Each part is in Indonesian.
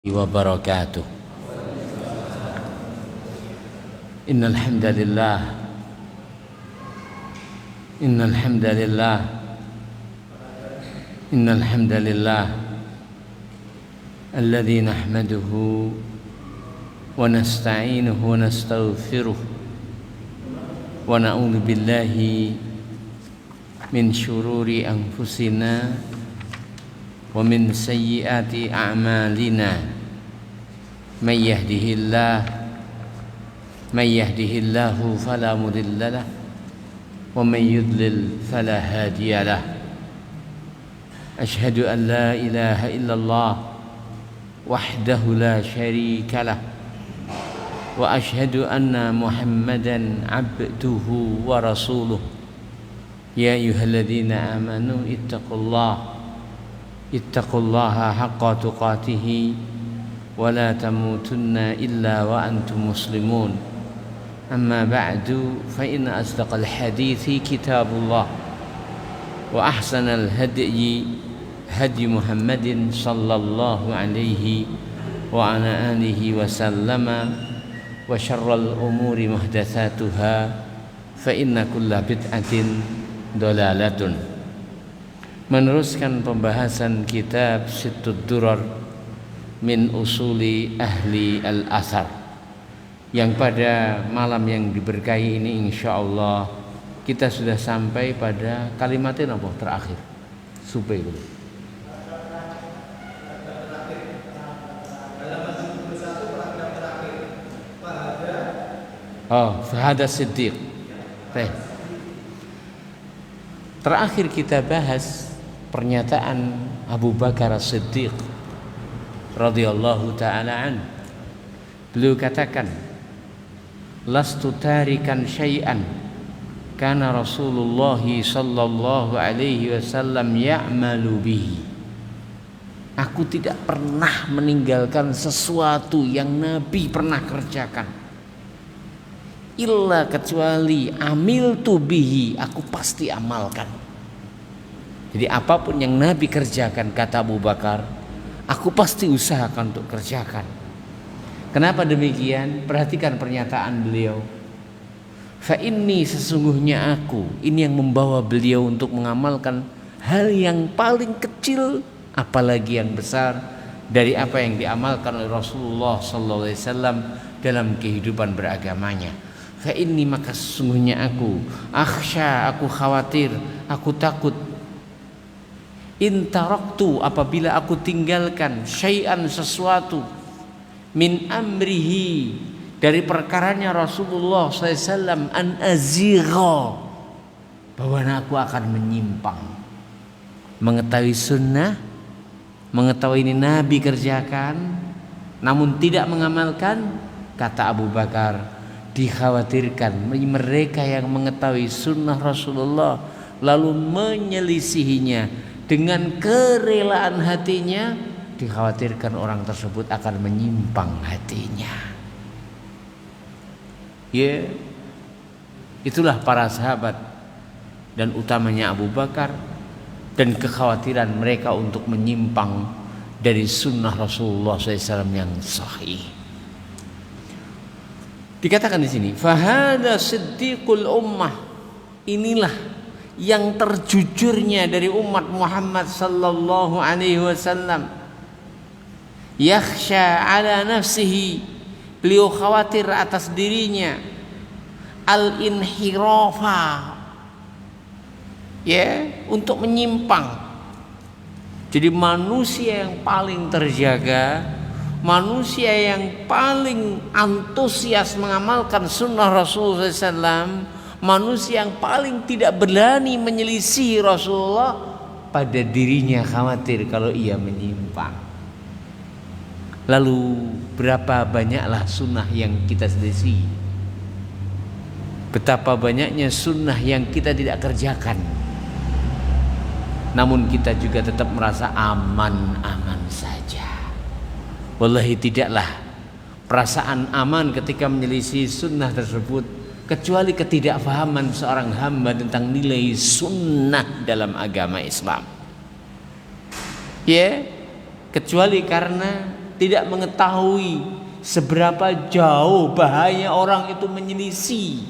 وبركاته. إن الحمد لله إن الحمد لله إن الحمد لله الذي نحمده ونستعينه ونستغفره ونعوذ بالله من شرور أنفسنا ومن سيئات أعمالنا من يهده الله فلا مضل له ومن يضلل فلا هادي له. أشهد أن لا إله إلا الله وحده لا شريك له وأشهد أن محمدا عبده ورسوله. يا أيها الذين آمنوا اتقوا الله حق تقاته ولا تموتن إلا وأنتم مسلمون. أما بعد فإن أصدق الحديث كتاب الله وأحسن الهدي هدي محمد صلى الله عليه وعلى آله وسلم وشر الأمور محدثاتها فإن كل بدعة ضلالة. Meneruskan pembahasan kitab Sittud Durar min usuli ahli al-athar, yang pada malam yang diberkahi ini insyaallah kita sudah sampai pada kalimatin apa terakhir supaya dulu. Fahada Siddiq. Terakhir kita bahas pernyataan Abu Bakar As-Siddiq radhiyallahu taala an. Beliau katakan, lastu tarikan syai'an kana Rasulullah sallallahu alaihi wasallam ya'malu bihi. Aku tidak pernah meninggalkan sesuatu yang Nabi pernah kerjakan, illa kecuali amiltu bihi, aku pasti amalkan. Jadi apapun yang Nabi kerjakan, kata Abu Bakar, aku pasti usahakan untuk kerjakan. Kenapa demikian? Perhatikan pernyataan beliau. Fa inni, sesungguhnya aku, ini yang membawa beliau untuk mengamalkan hal yang paling kecil apalagi yang besar dari apa yang diamalkan oleh Rasulullah sallallahu alaihi wasallam dalam kehidupan beragamanya. Fa inni, maka sesungguhnya aku, akhsha, aku khawatir, aku takut, in taraktu, apabila aku tinggalkan, syai'an, sesuatu, min amrihi, dari perkaranya Rasulullah SAW, an azigha, bahwa aku akan menyimpang, mengetahui sunnah, mengetahui ini Nabi kerjakan, namun tidak mengamalkan. Kata Abu Bakar, dikhawatirkan mereka yang mengetahui sunnah Rasulullah lalu menyelisihinya dengan kerelaan hatinya, dikhawatirkan orang tersebut akan menyimpang hatinya. Ya, itulah para sahabat dan utamanya Abu Bakar dan kekhawatiran mereka untuk menyimpang dari sunnah Rasulullah SAW yang sahih. Dikatakan di sini, fahada siddiqul ummah, inilah yang terjujurnya dari umat Muhammad sallallahu alaihi wasallam. Yakhsha ala nafsihi, beliau khawatir atas dirinya, al-inhirafa, ya, untuk menyimpang. Jadi manusia yang paling terjaga, manusia yang paling antusias mengamalkan sunnah Rasulullah SAW, manusia yang paling tidak berani menyelisih Rasulullah, pada dirinya khawatir kalau ia menyimpang. Lalu berapa banyaklah sunnah yang kita selisih, betapa banyaknya sunnah yang kita tidak kerjakan, namun kita juga tetap merasa aman-aman saja. Wallahi tidaklah perasaan aman ketika menyelisih sunnah tersebut, kecuali ketidakfahaman seorang hamba tentang nilai sunnah dalam agama Islam. Ya, kecuali karena tidak mengetahui seberapa jauh bahaya orang itu menyelisih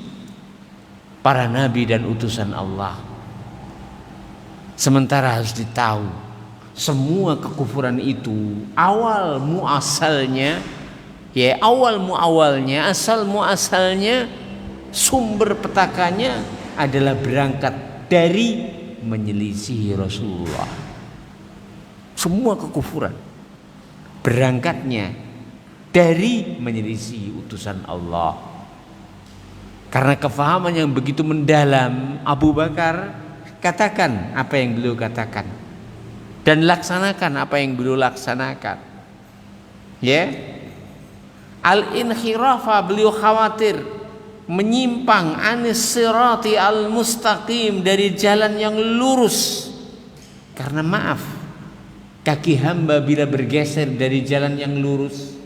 para nabi dan utusan Allah. Sementara harus ditahu, semua kekufuran itu awal muasalnya, asal muasalnya, sumber petakannya adalah berangkat dari menyelisihi Rasulullah. Semua kekufuran berangkatnya dari menyelisih utusan Allah. Karena kefahaman yang begitu mendalam, Abu Bakar katakan apa yang beliau katakan dan laksanakan apa yang beliau laksanakan. Al-inkhirafa, beliau khawatir menyimpang anis sirati al-mustaqim, dari jalan yang lurus. Karena maaf, kaki hamba bila bergeser dari jalan yang lurus,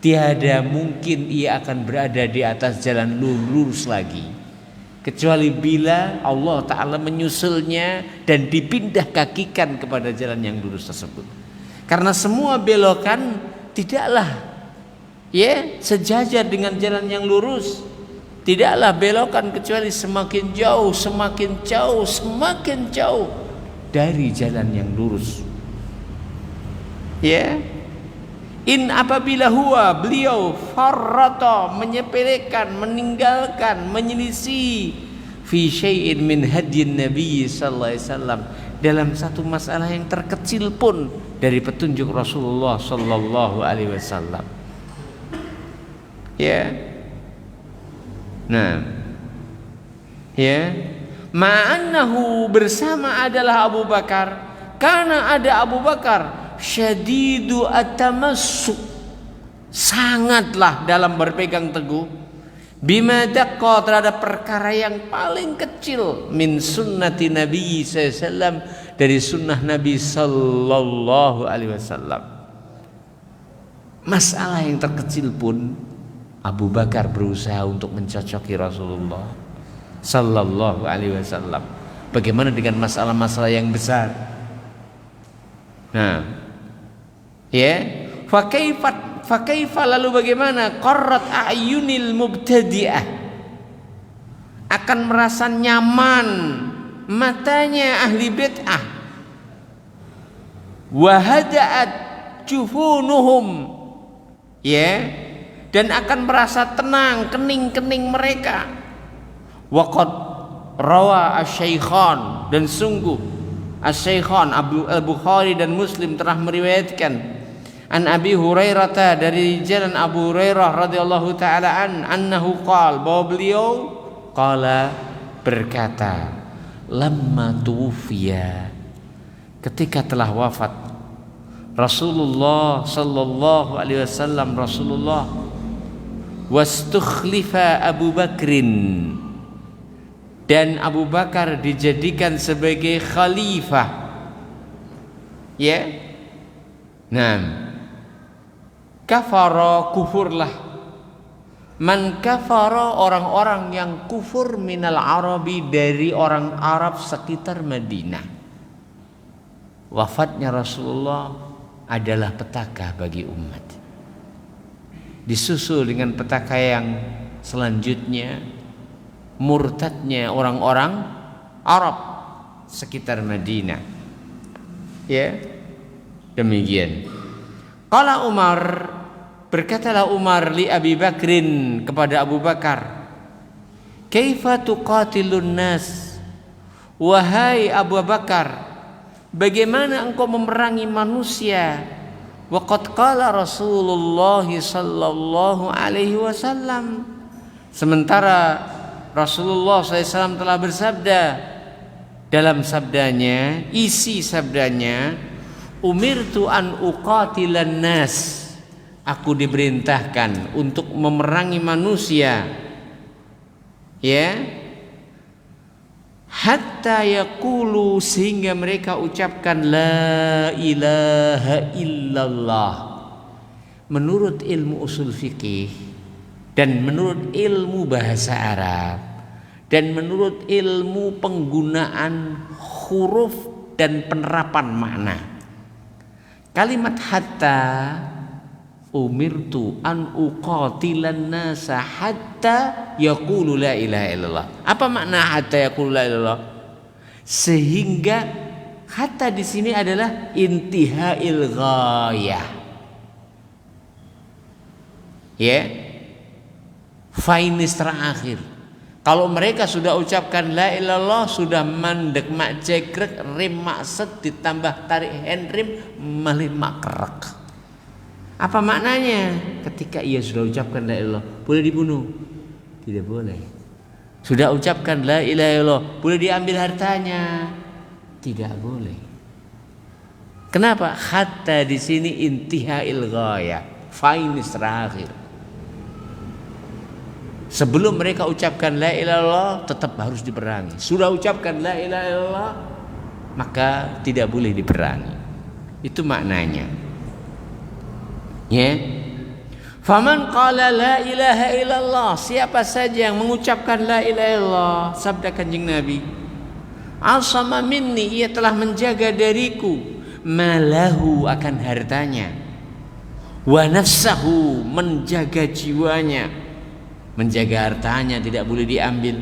tiada mungkin ia akan berada di atas jalan lurus lagi, kecuali bila Allah Ta'ala menyusulnya dan dipindah kakikan kepada jalan yang lurus tersebut. Karena semua belokan tidaklah sejajar dengan jalan yang lurus. Tidaklah belokan kecuali semakin jauh dari jalan yang lurus. Apabila beliau farrata, menyepelekan, meninggalkan, menyelisih fi syai'in min hadyin Nabi sallallahu alaihi wasallam, dalam satu masalah yang terkecil pun dari petunjuk Rasulullah sallallahu alaihi wasallam. Ma'annahu, bersama adalah Abu Bakar, karena ada Abu Bakar syadidu at-tamassuk, sangatlah dalam berpegang teguh, bima daqqa, terhadap perkara yang paling kecil, min sunnati Nabi sallallahu alaihi wasallam, dari sunnah Nabi sallallahu alaihi wasallam. Masalah yang terkecil pun Abu Bakar berusaha untuk mencocoki Rasulullah sallallahu alaihi wasallam. Bagaimana dengan masalah-masalah yang besar? Fakaifa, lalu bagaimana? Qarrat a'yunil mubtadi'ah, akan merasa nyaman matanya ahli bid'ah, wa hada'at jufunuhum, dan akan merasa tenang kening-kening mereka. Waqad rawa asy-syaikhan, dan sungguh asy-syaikhan Al-Bukhari dan Muslim telah meriwayatkan an Abi Hurairah, dari jalan Abu Hurairah radhiyallahu taala annahu qala, bahwa beliau berkata, lamma tuwfiya, ketika telah wafat Rasulullah sallallahu alaihi wasallam, Rasulullah, wastukhlifa Abu Bakrin, dan Abu Bakar dijadikan sebagai khalifah. Kafara, kufurlah, man kafara, orang-orang yang kufur, minal arabi, dari orang Arab sekitar Madinah. Wafatnya Rasulullah adalah petaka bagi umat. Disusul dengan petaka yang selanjutnya, murtadnya orang-orang Arab sekitar Madinah. Demikian. Qala Umar, berkatalah Umar li Abi Bakrin, kepada Abu Bakar, kaifa tuqatilun nas, wahai Abu Bakar, bagaimana engkau memerangi manusia? Waqad qala Rasulullah sallallahu alaihi wasallam, sementara Rasulullah SAW telah bersabda dalam sabdanya, isi sabdanya, umirtu an uqatilan nas, aku diperintahkan untuk memerangi manusia, hatta yaqulu, sehingga mereka ucapkan la ilaha illallah. Menurut ilmu usul fikih dan menurut ilmu bahasa Arab dan menurut ilmu penggunaan huruf dan penerapan makna, kalimat hatta umirtu an uqatilan nasa hatta yaqulu la ilaha illallah. Apa makna hatta yaqulu la ilaha illallah? Sehingga hatta di sini adalah intihail ghayah. Ya. Finish terakhir. Kalau mereka sudah ucapkan la ilaha illallah, sudah mandek mak cekrek rim maksud ditambah tarik handrim malih makrek. Apa maknanya? Ketika ia sudah ucapkan la ilaha illallah, boleh dibunuh? Tidak boleh. Sudah ucapkan la ilaha illallah, boleh diambil hartanya? Tidak boleh. Kenapa? Hatta di sini intihail ghayah, finish terakhir. Sebelum mereka ucapkan la ilaha illallah tetap harus diperangi. Sudah ucapkan la ilaha illallah maka tidak boleh diperangi. Itu maknanya. Ya. Faman qala la ilaha illallah, siapa saja yang mengucapkan la ilaha illallah, sabda Kanjeng Nabi, asama minni, ia telah menjaga dariku, malahu akan hartanya, wa nafsahu, menjaga jiwanya. Menjaga hartanya tidak boleh diambil,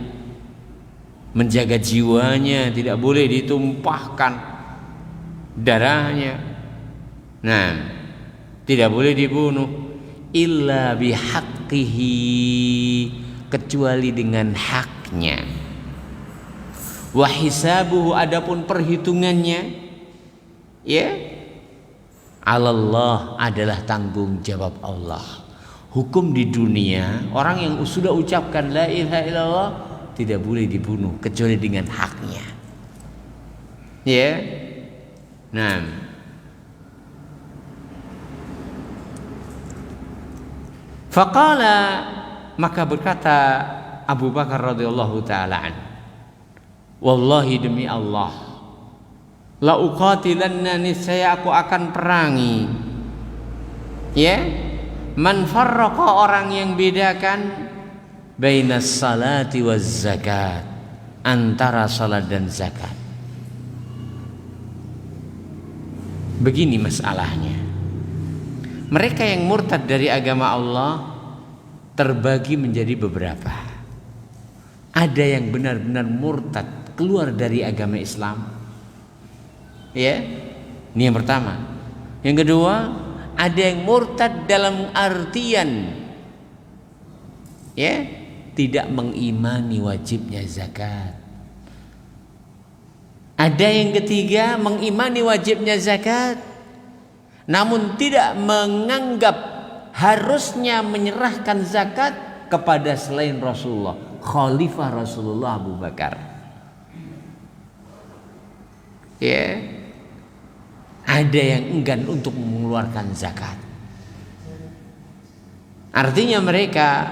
menjaga jiwanya tidak boleh ditumpahkan darahnya. Nah, tidak boleh dibunuh illa bihaqqihi, kecuali dengan haknya. Wa hisabuhu, adapun perhitungannya, ya, Allah adalah tanggung jawab Allah. Hukum di dunia, orang yang sudah ucapkan la ilaha illallah tidak boleh dibunuh kecuali dengan haknya. Ya. Nah. Faqala, maka berkata Abu Bakar radhiyallahu taala an, wallahi demi Allah, la uqatilanna, niscaya aku akan perangi. Ya. Man farraqa, orang yang bedakan bainas salati waz zakat, antara salat dan zakat. Begini masalahnya. Mereka yang murtad dari agama Allah terbagi menjadi beberapa. Ada yang benar-benar murtad, keluar dari agama Islam. Ya. Ini yang pertama. Yang kedua, ada yang murtad dalam artian, ya, tidak mengimani wajibnya zakat. Ada yang ketiga mengimani wajibnya zakat, namun tidak menganggap harusnya menyerahkan zakat kepada selain Rasulullah, Khalifah Rasulullah Abu Bakar. Ya. Ada yang enggan untuk mengeluarkan zakat. Artinya mereka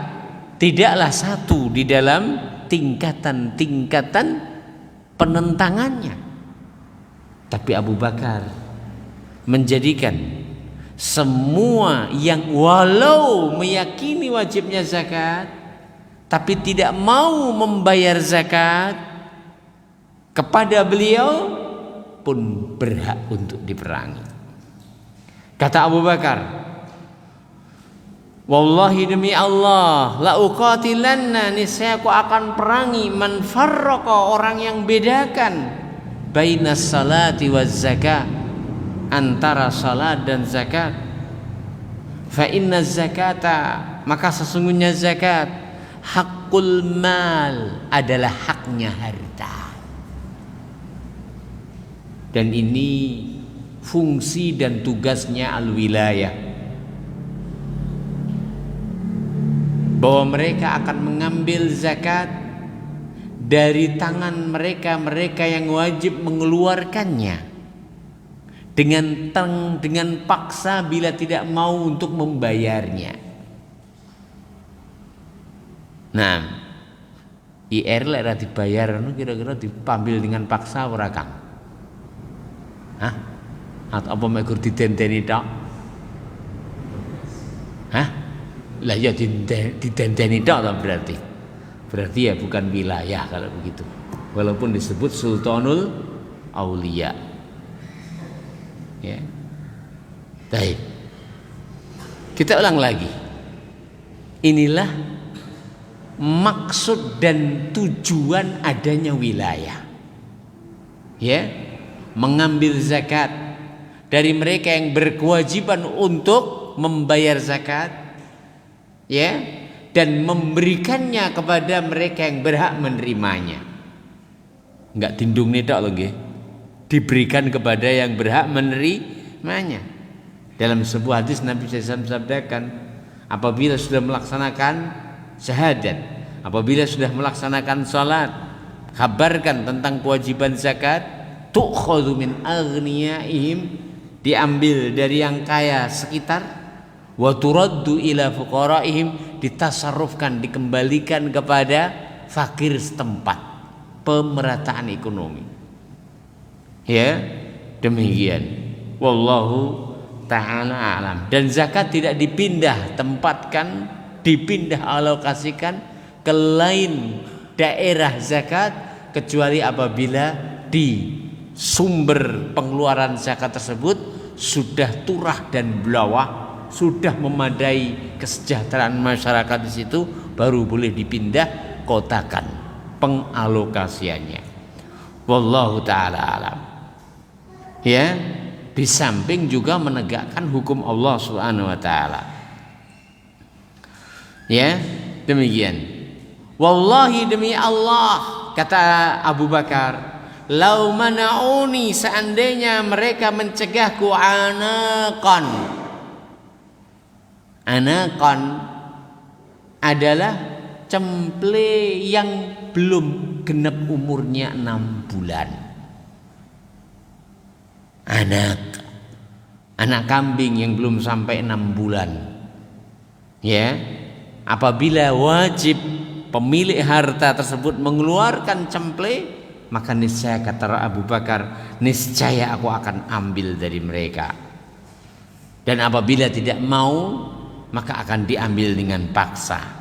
tidaklah satu di dalam tingkatan-tingkatan penentangannya. Tapi Abu Bakar menjadikan semua yang walau meyakini wajibnya zakat tapi tidak mau membayar zakat, kepada beliau pun berhak untuk diperangi. Kata Abu Bakar, wallahi demi Allah, la uqatilanna, niscaya aku akan perangi man farraqa, orang yang bedakan bainas salati waz zakat, antara salat dan zakat. Fa inna zakata, maka sesungguhnya zakat, hakul mal, adalah haknya harta. Dan ini fungsi dan tugasnya al-wilayah, bahwa mereka akan mengambil zakat dari tangan mereka yang wajib mengeluarkannya dengan paksa bila tidak mau untuk membayarnya. Nah, IR lek dibayar kira-kira diambil dengan paksa ora Kang? Hah? Atau apa mekur didenteni tok? Hah? Lah ya didenteni tok berarti. Berarti ya bukan wilayah kalau begitu. Walaupun disebut Sultanul Aulia. Ya. Baik. Kita ulang lagi. Inilah maksud dan tujuan adanya wilayah. Ya, mengambil zakat dari mereka yang berkewajiban untuk membayar zakat, ya, dan memberikannya kepada mereka yang berhak menerimanya. Enggak tindung nih tok lho nggih. Diberikan kepada yang berhak menerimanya. Dalam sebuah hadis Nabi SAW sabdakan, apabila sudah melaksanakan syahadat, apabila sudah melaksanakan salat, kabarkan tentang kewajiban zakat, tu'khadhu min aghniyaihim, diambil dari yang kaya sekitar, wa turaddu ila fuqaraihim, ditasarrufkan, dikembalikan kepada fakir setempat. Pemerataan ekonomi. Ya, demikian. Wallahu ta'ala alam. Dan zakat tidak dipindah tempatkan, dipindah alokasikan ke lain daerah zakat kecuali apabila di sumber pengeluaran zakat tersebut sudah turah dan belawah, sudah memadai kesejahteraan masyarakat di situ, baru boleh dipindah kotakan pengalokasiannya. Wallahu ta'ala alam. Ya, di samping juga menegakkan hukum Allah Subhanahu wa taala. Ya, demikian. Wallahi, demi Allah, kata Abu Bakar, lau mana'uni, seandainya mereka mencegahku, anaqan. Anaqan adalah cemple yang belum genap umurnya 6 bulan. Anak kambing yang belum sampai 6 bulan. Ya, apabila wajib pemilik harta tersebut mengeluarkan cemple, maka niscaya, kata Abu Bakar, niscaya aku akan ambil dari mereka. Dan apabila tidak mau, maka akan diambil dengan paksa.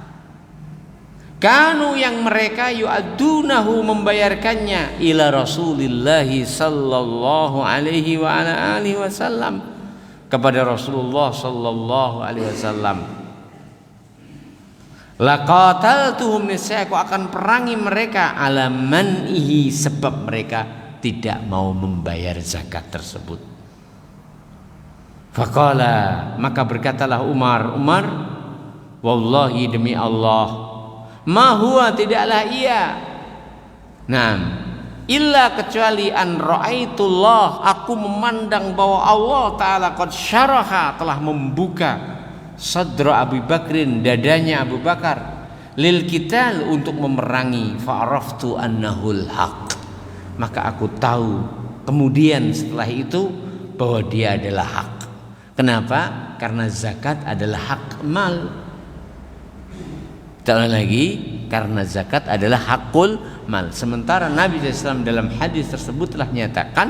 Kanu, yang mereka yu'addunahu, membayarkannya, ila Rasulillahi sallallahu alaihi wa ala alihi wasallam, kepada Rasulullah sallallahu alaihi wasallam. Laqataltuhum, niscaya aku akan perangi mereka, ala man'ihi, sebab mereka tidak mau membayar zakat tersebut. Faqala, maka berkatalah Umar, wallahi, demi Allah, ma huwa, tidaklah ia, illa kecuali an ra'aitullah, aku memandang bahwa Allah Ta'ala qad syaraha, telah membuka sadra Abu Bakrin, dadanya Abu Bakar, lil qital, untuk memerangi, fa'araftu annahul haq, maka aku tahu kemudian setelah itu bahwa dia adalah hak. Kenapa? Karena zakat adalah hak mal. Lagi, karena zakat adalah hakul mal. Sementara Nabi SAW dalam hadis tersebut telah menyatakan,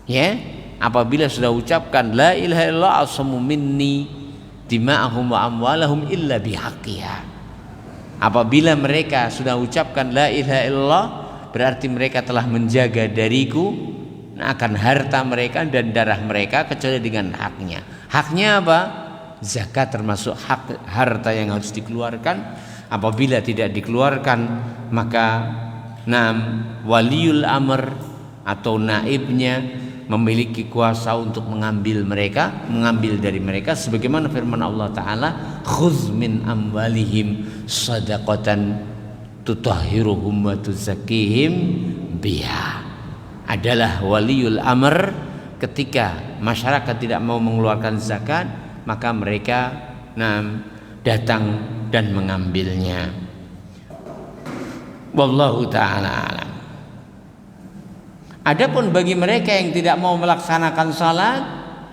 ya, apabila sudah ucapkan la ilaha illallah asamu minni dima'ahum wa amwalahum illa bihaqqiha, apabila mereka sudah ucapkan la ilaha illallah, berarti mereka telah menjaga dariku akan harta mereka dan darah mereka kecuali dengan haknya. Haknya apa? Zakat termasuk hak harta yang harus dikeluarkan. Apabila tidak dikeluarkan, maka waliul amr atau naibnya memiliki kuasa untuk mengambil dari mereka, sebagaimana firman Allah Ta'ala, khudz min amwalihim sadaqatan tutahhiruhum wa tuzakkihim biha. Adalah waliul amr ketika masyarakat tidak mau mengeluarkan zakat, maka mereka datang dan mengambilnya. Wallahu ta'ala alam. Adapun bagi mereka yang tidak mau melaksanakan salat,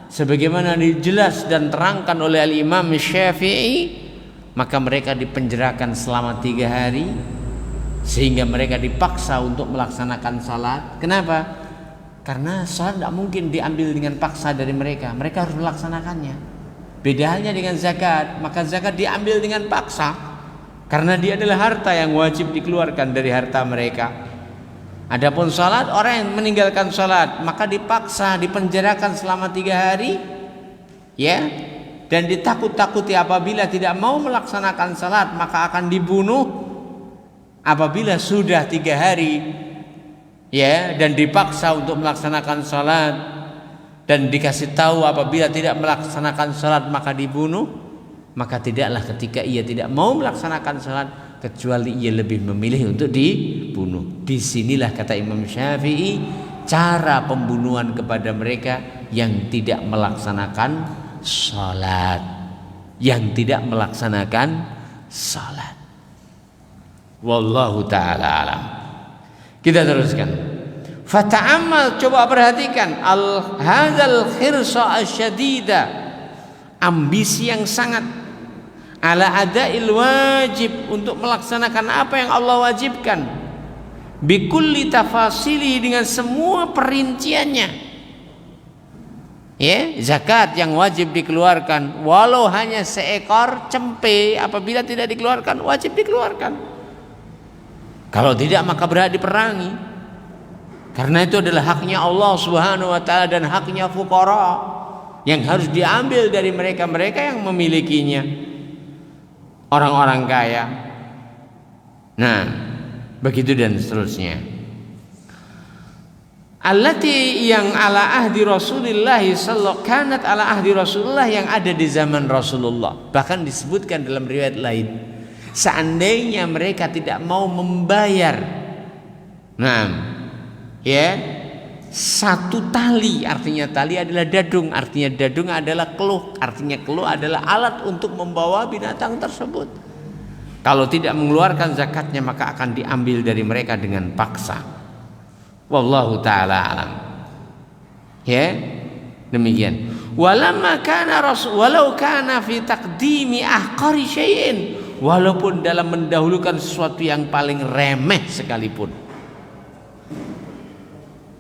sebagaimana dijelas dan terangkan oleh Al-Imam Syafi'i, maka mereka dipenjarakan selama 3 hari, sehingga mereka dipaksa untuk melaksanakan salat. Kenapa? Karena salat tidak mungkin diambil dengan paksa dari mereka. Mereka harus melaksanakannya. Beda halnya dengan zakat, maka zakat diambil dengan paksa karena dia adalah harta yang wajib dikeluarkan dari harta mereka. Adapun salat, orang yang meninggalkan salat maka dipaksa, dipenjarakan selama 3 hari, ya, dan ditakut-takuti apabila tidak mau melaksanakan salat maka akan dibunuh. Apabila sudah 3 hari ya dan dipaksa untuk melaksanakan salat dan dikasih tahu apabila tidak melaksanakan salat maka dibunuh, maka tidaklah ketika ia tidak mau melaksanakan salat kecuali ia lebih memilih untuk dibunuh. Disinilah kata Imam Syafi'i cara pembunuhan kepada mereka yang tidak melaksanakan salat, yang tidak melaksanakan salat. Wallahu ta'ala alam. Kita teruskan. Fata'ammal, coba perhatikan hadzal khirsa asyadida, ambisi yang sangat, ala adail wajib, untuk melaksanakan apa yang Allah wajibkan, bikulli tafasili, dengan semua perinciannya. Ya, zakat yang wajib dikeluarkan walau hanya seekor cempe, apabila tidak dikeluarkan wajib dikeluarkan. Kalau tidak maka berhak diperangi. Karena itu adalah haknya Allah Subhanahu wa taala dan haknya fuqara yang harus diambil dari mereka-mereka yang memilikinya, orang-orang kaya. Nah, begitu dan seterusnya. Allati, yang ala ahdi Rasulillah sallallahu kanat ala ahdi Rasulullah, yang ada di zaman Rasulullah. Bahkan disebutkan dalam riwayat lain, seandainya mereka tidak mau membayar, nah, ya, 1 tali, artinya tali adalah dadung, artinya dadung adalah keluh, artinya keluh adalah alat untuk membawa binatang tersebut. Kalau tidak mengeluarkan zakatnya maka akan diambil dari mereka dengan paksa. Wallahu ta'ala alam. Ya, demikian. Walamma kana walau kana fi taqdimi ahqari syai'in, walaupun dalam mendahulukan sesuatu yang paling remeh sekalipun.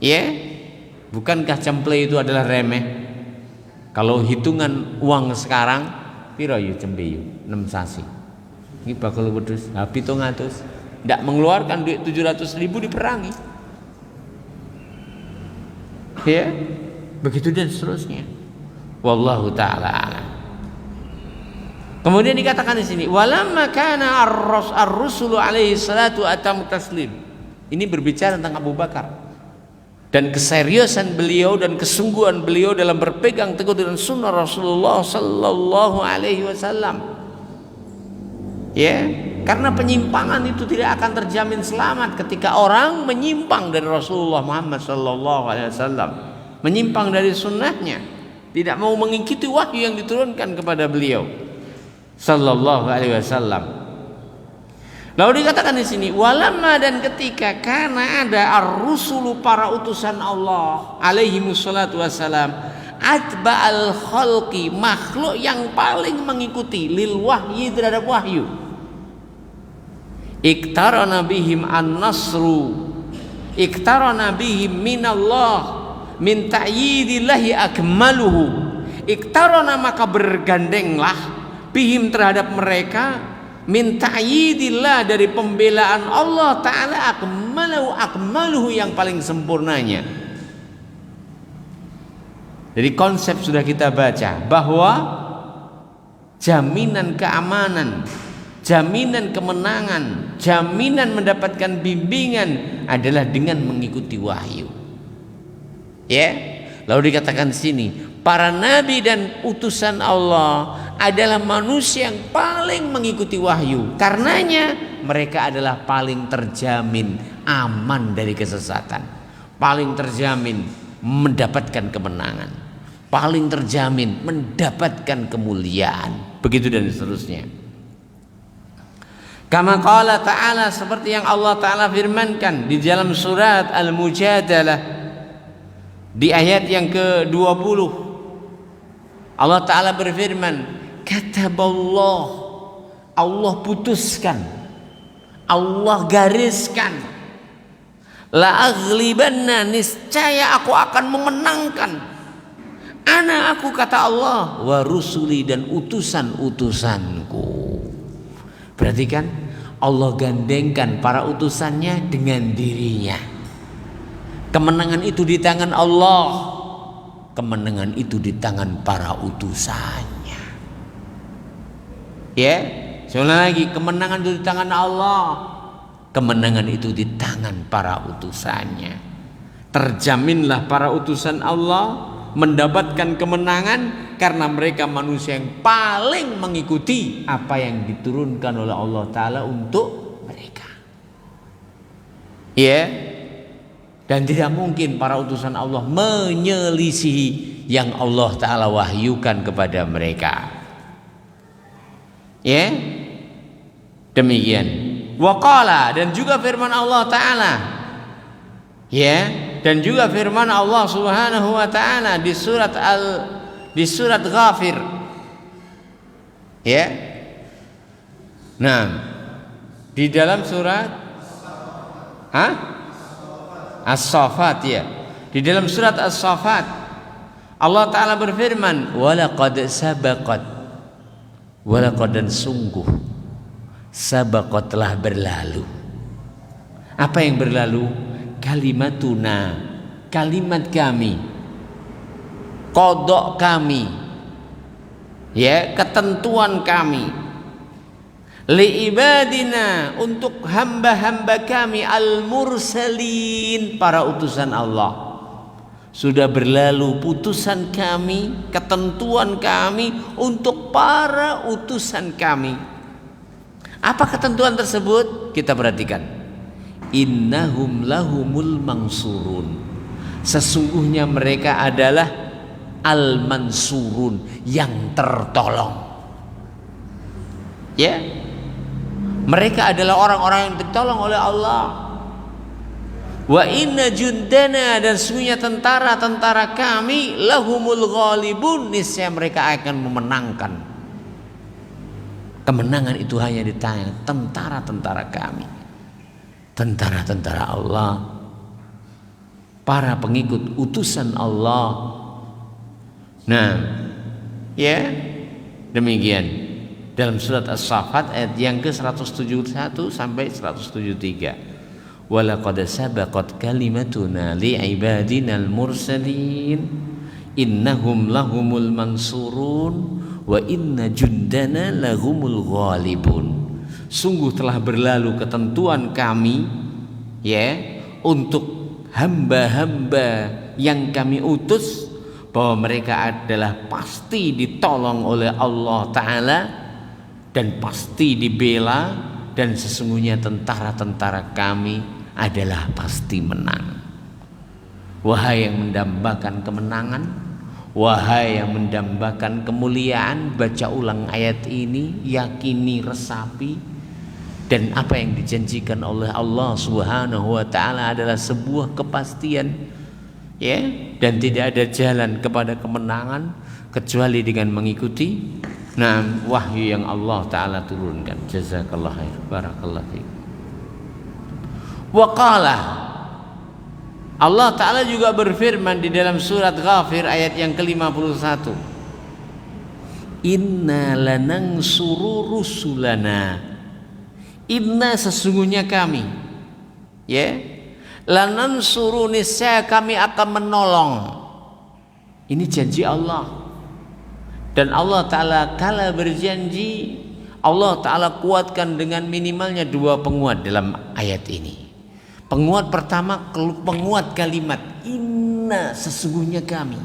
Ya, bukankah cemple itu adalah remeh? Kalau hitungan uang sekarang, piro yu cempe yu 6 sasi. Ini bakal wedhus, ha 700. Ndak mengeluarkan duit 700.000 diperangi. Ya, begitu dan seterusnya. Wallahu ta'ala a'lam. Kemudian dikatakan di sini, walamma kana ar-rusulu alaihi salatu atam taslim. Ini berbicara tentang Abu Bakar dan keseriusan beliau dan kesungguhan beliau dalam berpegang teguh dengan sunnah Rasulullah sallallahu alaihi wasallam. Ya, karena penyimpangan itu tidak akan terjamin selamat ketika orang menyimpang dari Rasulullah Muhammad sallallahu alaihi wasallam, menyimpang dari sunnahnya, tidak mau mengikuti wahyu yang diturunkan kepada beliau sallallahu alaihi wasallam. Lalu dikatakan di sini, walamma, dan ketika karena ada ar-rusulu, para utusan Allah alaihi wassalatu wassalam, atba'al khalqi, makhluk yang paling mengikuti lil wahyi, terhadap wahyu, iktarana bihim an-nasru, iktarana bihim minallah min ta'yidillahi akmaluhu, iktarana, maka bergandenglah bihim, terhadap mereka, min ta'yidillah, dari pembelaan Allah Ta'ala, akmaluhu, yang paling sempurnanya. Jadi konsep sudah kita baca bahwa jaminan keamanan, jaminan kemenangan, jaminan mendapatkan bimbingan adalah dengan mengikuti wahyu. Ya, lalu dikatakan di sini, para nabi dan utusan Allah adalah manusia yang paling mengikuti wahyu. Karenanya mereka adalah paling terjamin aman dari kesesatan, paling terjamin mendapatkan kemenangan, paling terjamin mendapatkan kemuliaan. Begitu dan seterusnya. Kama qala ta'ala, seperti yang Allah Ta'ala firmankan di dalam surat Al-Mujadalah di ayat yang ke-20. Allah Ta'ala berfirman, kataballah, Allah putuskan, Allah gariskan, la aghlibanna, niscaya aku akan memenangkan, ana, aku, kata Allah, wa rusuli, dan utusan-utusanku. Perhatikan, Allah gandengkan para utusannya dengan dirinya. Kemenangan itu di tangan Allah, kemenangan itu di tangan para utusannya. Ya, sekali lagi, kemenangan itu di tangan Allah. Kemenangan itu di tangan para utusannya. Terjaminlah para utusan Allah mendapatkan kemenangan karena mereka manusia yang paling mengikuti apa yang diturunkan oleh Allah Ta'ala untuk mereka. Ya, dan tidak mungkin para utusan Allah menyelisihi yang Allah Ta'ala wahyukan kepada mereka. Ya, demikian. Waqala, dan juga firman Allah Ta'ala, ya, dan juga firman Allah Subhanahu wa Ta'ala di surat Ghafir, ya. Nah, di dalam surat As-Saffat, ya. Di dalam surat As-Saffat Allah Ta'ala berfirman, walaqad dan sungguh sabaqat telah berlalu. Apa yang berlalu? Kalimatuna, kalimat kami, qada kami, ya, ketentuan kami, li ibadina, untuk hamba-hamba kami, al-mursalin, para utusan Allah. Sudah berlalu putusan kami, ketentuan kami untuk para utusan kami. Apa ketentuan tersebut? Kita perhatikan. Innahum lahumul mansurun. Sesungguhnya mereka adalah al-mansurun, yang tertolong. Ya. Mereka adalah orang-orang yang ditolong oleh Allah. Wa inna jundana, dan sesungguhnya tentara-tentara kami, lahumul ghalibun, niscaya mereka akan memenangkan. Kemenangan itu hanya di tangan tentara-tentara kami, tentara-tentara Allah, para pengikut utusan Allah. Nah, ya, demikian dalam surat As-Saffat ayat yang ke-171 sampai 173. Walaqad sabaqat kalimatuna li'ibadinal mursalin innahum lahumul mansurun wa inna jundana lahumul ghalibun. Sungguh telah berlalu ketentuan kami, ya, untuk hamba-hamba yang kami utus, bahwa mereka adalah pasti ditolong oleh Allah Ta'ala dan pasti dibela, dan sesungguhnya tentara-tentara kami adalah pasti menang. Wahai yang mendambakan kemenangan, wahai yang mendambakan kemuliaan, baca ulang ayat ini, yakini, resapi, dan apa yang dijanjikan oleh Allah Subhanahu wa Ta'ala adalah sebuah kepastian, ya, dan tidak ada jalan kepada kemenangan kecuali dengan mengikuti wahyu yang Allah Ta'ala turunkan. Jazakallah khair, barakallah fiik. Wa qala, Allah Ta'ala juga berfirman di dalam surat Ghafir ayat yang ke-51, inna lanansuru rusulana. Inna, sesungguhnya kami, ya, lanansuru, niscaya kami akan menolong. Ini janji Allah. Dan Allah Ta'ala kala berjanji, Allah Ta'ala kuatkan dengan minimalnya dua penguat dalam ayat ini. Penguat pertama, penguat kalimat inna, sesungguhnya kami.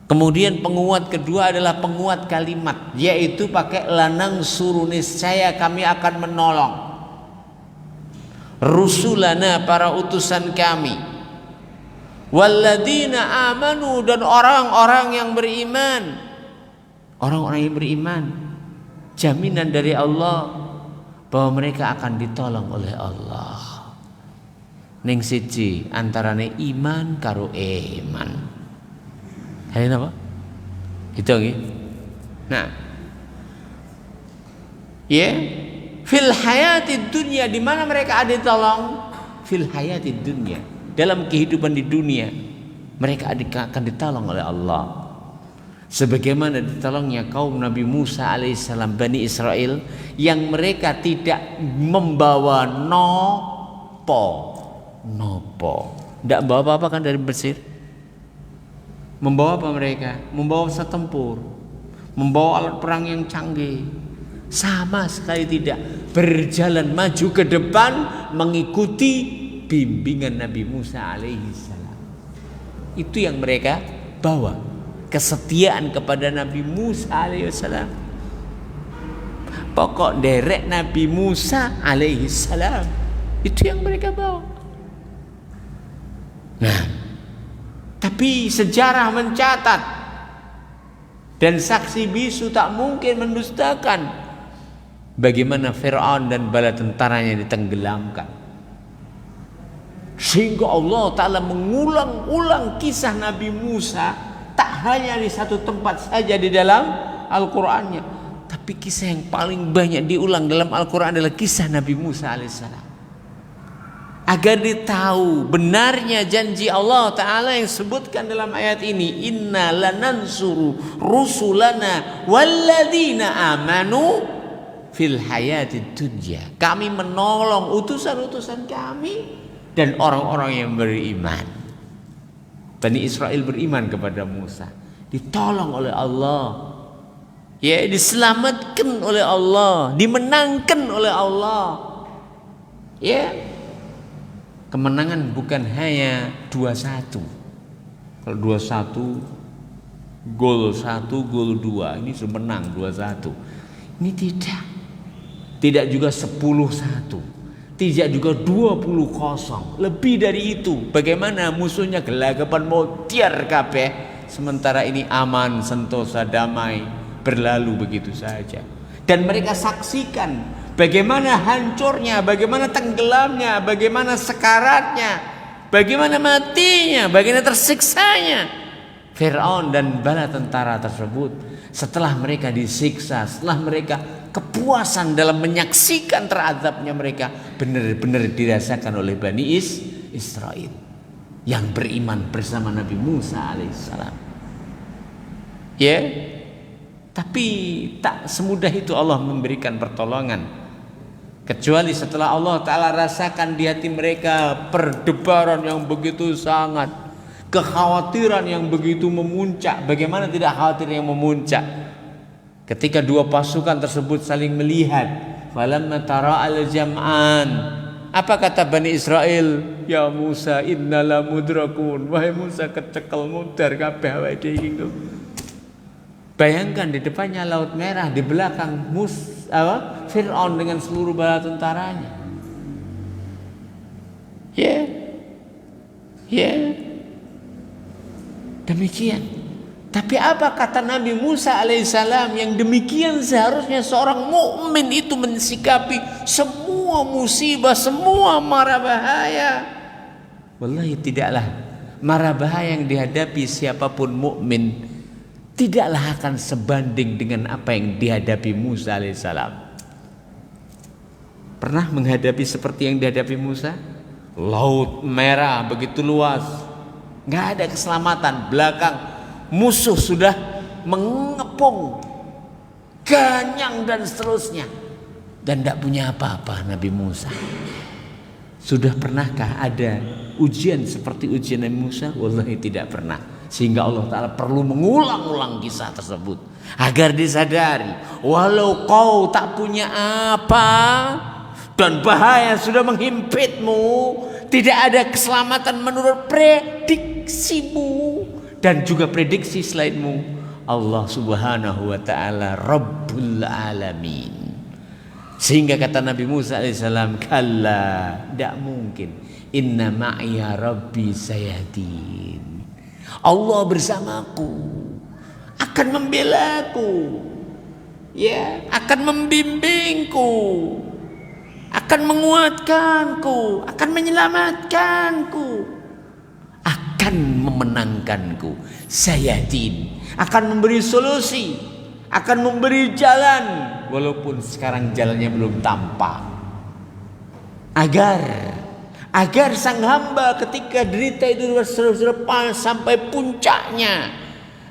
Kemudian penguat kedua adalah penguat kalimat, yaitu pakai lanang suruh, niscaya kami akan menolong rusulana, para utusan kami, walladzina amanu, dan orang-orang yang beriman. Orang-orang yang beriman, jaminan dari Allah bahwa mereka akan ditolong oleh Allah. Ning siji antarane iman karo iman. Hari apa? Itu nggih. Nah, ya, fil hayatid dunya, di mana mereka ada ditolong? Fil hayatid dunya, dalam kehidupan di dunia mereka akan ditolong oleh Allah. Sebagaimana ditolongnya kaum Nabi Musa alaihissalam, Bani Israel, yang mereka tidak membawa nopo, tidak bawa apa-apa kan dari Mesir. Membawa apa mereka? Membawa pesawat tempur, membawa alat perang yang canggih. Sama sekali tidak. Berjalan maju ke depan mengikuti bimbingan Nabi Musa alaihissalam. Itu yang mereka bawa, kesetiaan kepada Nabi Musa alaihissalam. Pokok derek Nabi Musa alaihissalam, itu yang mereka bawa. Nah, tapi sejarah mencatat dan saksi bisu tak mungkin mendustakan bagaimana Fir'aun dan bala tentaranya ditenggelamkan. Sehingga Allah Ta'ala mengulang-ulang kisah Nabi Musa tak hanya di satu tempat saja di dalam Al-Qur'annya, tapi kisah yang paling banyak diulang dalam Al-Qur'an adalah kisah Nabi Musa alaihissalam. Agar ditahu benarnya janji Allah Ta'ala yang sebutkan dalam ayat ini, inna lanansuru rusulana walladzina amanu fil hayatid dunya. Kami menolong utusan-utusan kami dan orang-orang yang beriman. Bani Israel beriman kepada Musa, ditolong oleh Allah, ya, diselamatkan oleh Allah, dimenangkan oleh Allah, ya. Kemenangan bukan hanya 2-1. Kalau 2-1, gol 1, gol 2, ini sudah menang 2-1. Ini tidak. Tidak juga 10-1. Tidak juga 20-0. Lebih dari itu. Bagaimana musuhnya gelagapan mau tiar kabeh, sementara ini aman, sentosa, damai, berlalu begitu saja. Dan mereka saksikan bagaimana hancurnya, bagaimana tenggelamnya, bagaimana sekaratnya, bagaimana matinya, bagaimana tersiksanya Fir'aun dan bala tentara tersebut. Setelah mereka disiksa, setelah mereka kepuasan dalam menyaksikan terazabnya mereka, benar-benar dirasakan oleh Bani Israel yang beriman bersama Nabi Musa alaihissalam. Ya, tapi tak semudah itu Allah memberikan pertolongan, kecuali setelah Allah Ta'ala rasakan di hati mereka perdebaran yang begitu sangat, kekhawatiran yang begitu memuncak. Bagaimana tidak khawatir yang memuncak ketika dua pasukan tersebut saling melihat. Falamma tara'al jam'an, apa kata Bani Israel? Ya Musa innala mudrakun. Wahai Musa, kecekel mudar kabeh awake dhewe iki. Bayangkan di depannya Laut Merah, di belakang Fir'aun dengan seluruh bala tentaranya. Demikian. Tapi apa kata Nabi Musa alaihissalam yang demikian seharusnya seorang mukmin itu mensikapi semua musibah, semua mara bahaya. Wallahi tidaklah mara bahaya yang dihadapi siapapun mukmin tidaklah akan sebanding dengan apa yang dihadapi Musa alaihissalam. Pernah menghadapi seperti yang dihadapi Musa? Laut Merah begitu luas, nggak ada keselamatan. Belakang musuh sudah mengepung, ganyang dan seterusnya, dan tidak punya apa-apa Nabi Musa. Sudah pernahkah ada ujian seperti ujian Nabi Musa? Wallahi tidak pernah. Sehingga Allah Ta'ala perlu mengulang-ulang kisah tersebut agar disadari, walau kau tak punya apa dan bahaya sudah menghimpitmu, tidak ada keselamatan menurut prediksimu dan juga prediksi selainmu, Allah Subhanahu wa Ta'ala Rabbul Alamin. Sehingga kata Nabi Musa alaihissalam, kalla, tidak mungkin, inna ma'iya rabbi sayahdin. Allah bersamaku, akan membelaku, ya, akan membimbingku, akan menguatkanku, akan menyelamatkanku, akan memenangkanku. Sayahdin, akan memberi solusi, akan memberi jalan walaupun sekarang jalannya belum tampak. Agar sang hamba ketika derita itu sudah sampai puncaknya,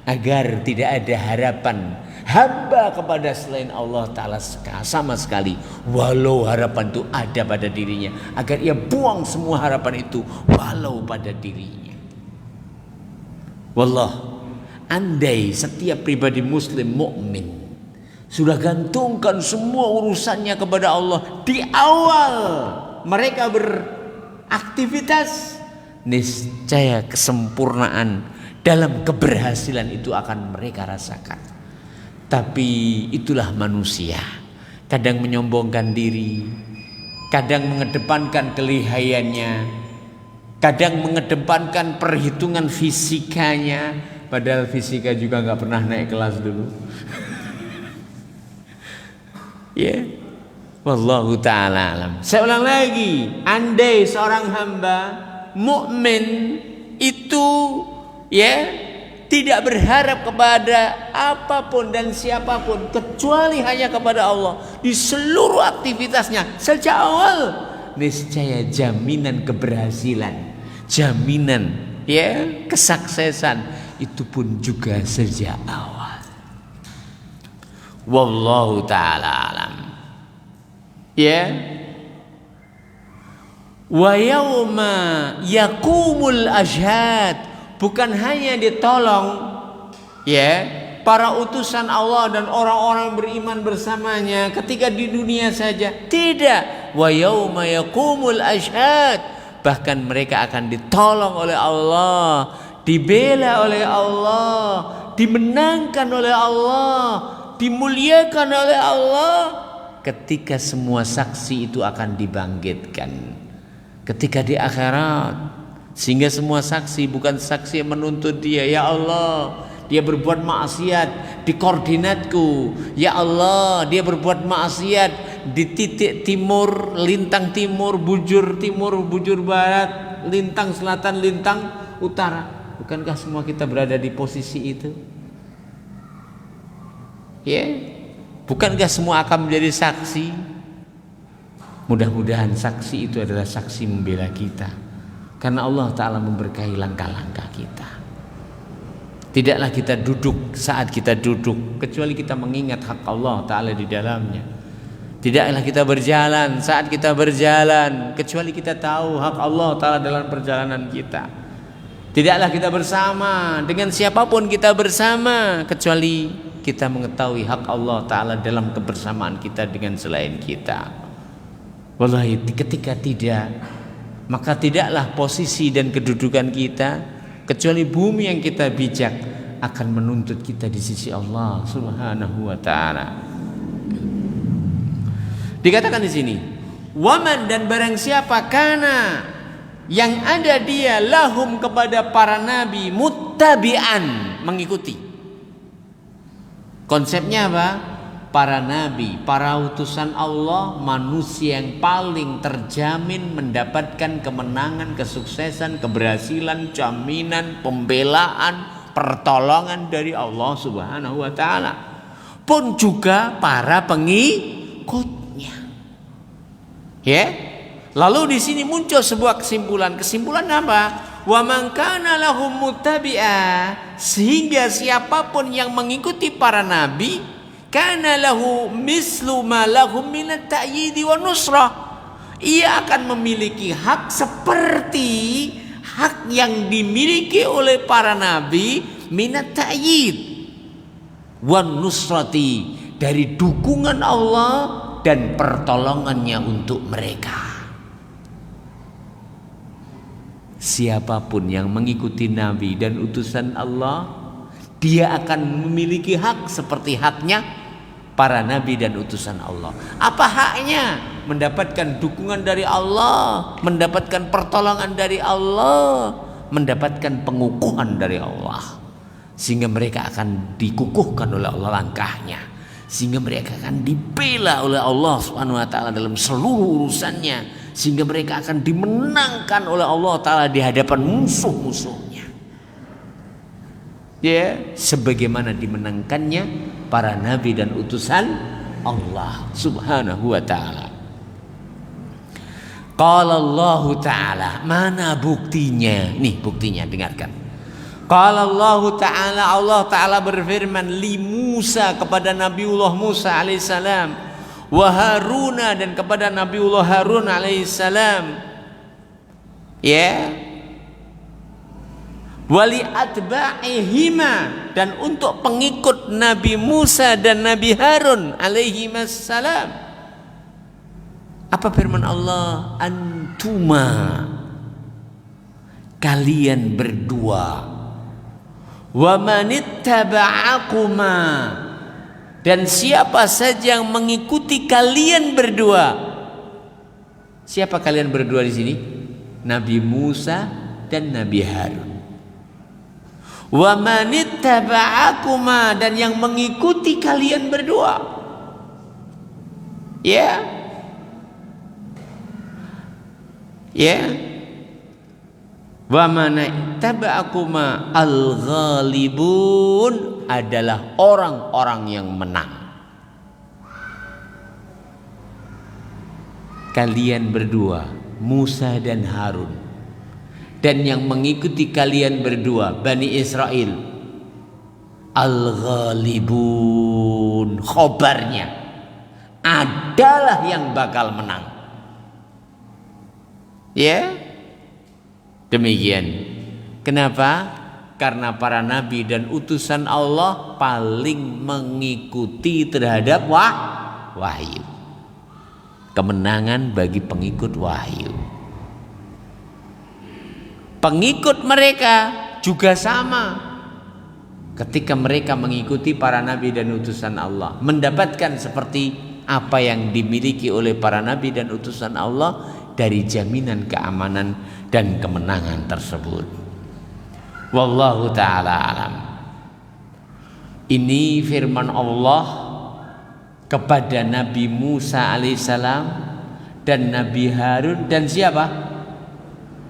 agar tidak ada harapan hamba kepada selain Allah Ta'ala sama sekali, walau harapan itu ada pada dirinya, agar ia buang semua harapan itu walau pada dirinya. Wallah, andai setiap pribadi muslim mukmin sudah gantungkan semua urusannya kepada Allah di awal mereka beraktivitas, niscaya kesempurnaan dalam keberhasilan itu akan mereka rasakan. Tapi itulah manusia, kadang menyombongkan diri, kadang mengedepankan kelihayannya, kadang mengedepankan perhitungan fisikanya, padahal fisika juga nggak pernah naik kelas dulu. Ya, wallahu taala alam. Saya ulang lagi, andai seorang hamba mukmin itu ya tidak berharap kepada apapun dan siapapun kecuali hanya kepada Allah di seluruh aktivitasnya sejak awal, niscaya jaminan keberhasilan, jaminan ya kesuksesan itu pun juga sejak awal. Wallahu ta'ala alam. Ya. Wa yauma yakumul ashhad, bukan hanya ditolong ya para utusan Allah dan orang-orang beriman bersamanya ketika di dunia saja, tidak. Wa yauma yakumul ashhad, bahkan mereka akan ditolong oleh Allah, dibela oleh Allah, dimenangkan oleh Allah, dimuliakan oleh Allah ketika semua saksi itu akan dibangkitkan ketika di akhirat, sehingga semua saksi bukan saksi yang menuntut dia, ya Allah dia berbuat maksiat di koordinatku, ya Allah dia berbuat maksiat di titik timur, lintang timur, bujur barat, lintang selatan, lintang utara. Bukankah semua kita berada di posisi itu? Ya, bukankah semua akan menjadi saksi? Mudah-mudahan saksi itu adalah saksi membela kita, karena Allah Ta'ala memberkahi langkah-langkah kita. Tidaklah kita duduk saat kita duduk kecuali kita mengingat hak Allah Ta'ala di dalamnya. Tidaklah kita berjalan saat kita berjalan kecuali kita tahu hak Allah Ta'ala dalam perjalanan kita. Tidaklah kita bersama dengan siapapun kita bersama kecuali kita mengetahui hak Allah Ta'ala dalam kebersamaan kita dengan selain kita. Wallahi ketika tidak, maka tidaklah posisi dan kedudukan kita kecuali bumi yang kita bijak akan menuntut kita di sisi Allah Subhanahu wa Ta'ala. Dikatakan di sini, waman, dan barang siapa kana yang ada dia lahum kepada para nabi muttabi'an, mengikuti. Konsepnya apa? Para nabi, para utusan Allah, manusia yang paling terjamin mendapatkan kemenangan, kesuksesan, keberhasilan, jaminan, pembelaan, pertolongan dari Allah Subhanahu wa Ta'ala. Pun juga para pengikutnya. Ya. Lalu di sini muncul sebuah kesimpulan. Kesimpulan apa? Wa man kana lahum muttabi'a, sehingga siapapun yang mengikuti para nabi, kana lahu mislu ma lahum minat ta'yidi wa nusrah, ia akan memiliki hak seperti hak yang dimiliki oleh para nabi, minat ta'yid wa nusrati, dari dukungan Allah dan pertolongannya untuk mereka. Siapapun yang mengikuti nabi dan utusan Allah, dia akan memiliki hak seperti haknya para nabi dan utusan Allah. Apa haknya? Mendapatkan dukungan dari Allah, mendapatkan pertolongan dari Allah, mendapatkan pengukuhan dari Allah, sehingga mereka akan dikukuhkan oleh Allah langkahnya, sehingga mereka akan dibela oleh Allah Subhanahu wa Ta'ala dalam seluruh urusannya, sehingga mereka akan dimenangkan oleh Allah Ta'ala di hadapan musuh-musuhnya. Ya, sebagaimana dimenangkannya para nabi dan utusan Allah Subhanahu wa Ta'ala. Qala Allah Ta'ala, mana buktinya? Nih buktinya, dengarkan. Qala Allah Ta'ala, Allah Ta'ala berfirman li Musa, kepada Nabiullah Musa alaihissalam, wa Haruna, dan kepada Nabiullah Harun alaihissalam, ya, wali atba'ihima, dan untuk pengikut Nabi Musa dan Nabi Harun alaihi salam. Apa firman Allah? Antuma, kalian berdua, wa manittaba'akuma, dan siapa saja yang mengikuti kalian berdua. Siapa kalian berdua di sini? Nabi Musa dan Nabi Harun. Wa manittaba'akuma, dan yang mengikuti kalian berdua. Ya. Ya. Wa manittaba'akuma al-ghalibun, adalah orang-orang yang menang. Kalian berdua, Musa dan Harun, dan yang mengikuti kalian berdua, Bani Israel, al-ghalibun, khobarnya adalah yang bakal menang. Ya, demikian. Kenapa? Karena para nabi dan utusan Allah paling mengikuti terhadap wahyu. Kemenangan bagi pengikut wahyu. Pengikut mereka juga sama. Ketika mereka mengikuti para nabi dan utusan Allah, mendapatkan seperti apa yang dimiliki oleh para nabi dan utusan Allah dari jaminan keamanan dan kemenangan tersebut. Wallahu ta'ala alam. Ini firman Allah kepada Nabi Musa alaihissalam dan Nabi Harun dan siapa?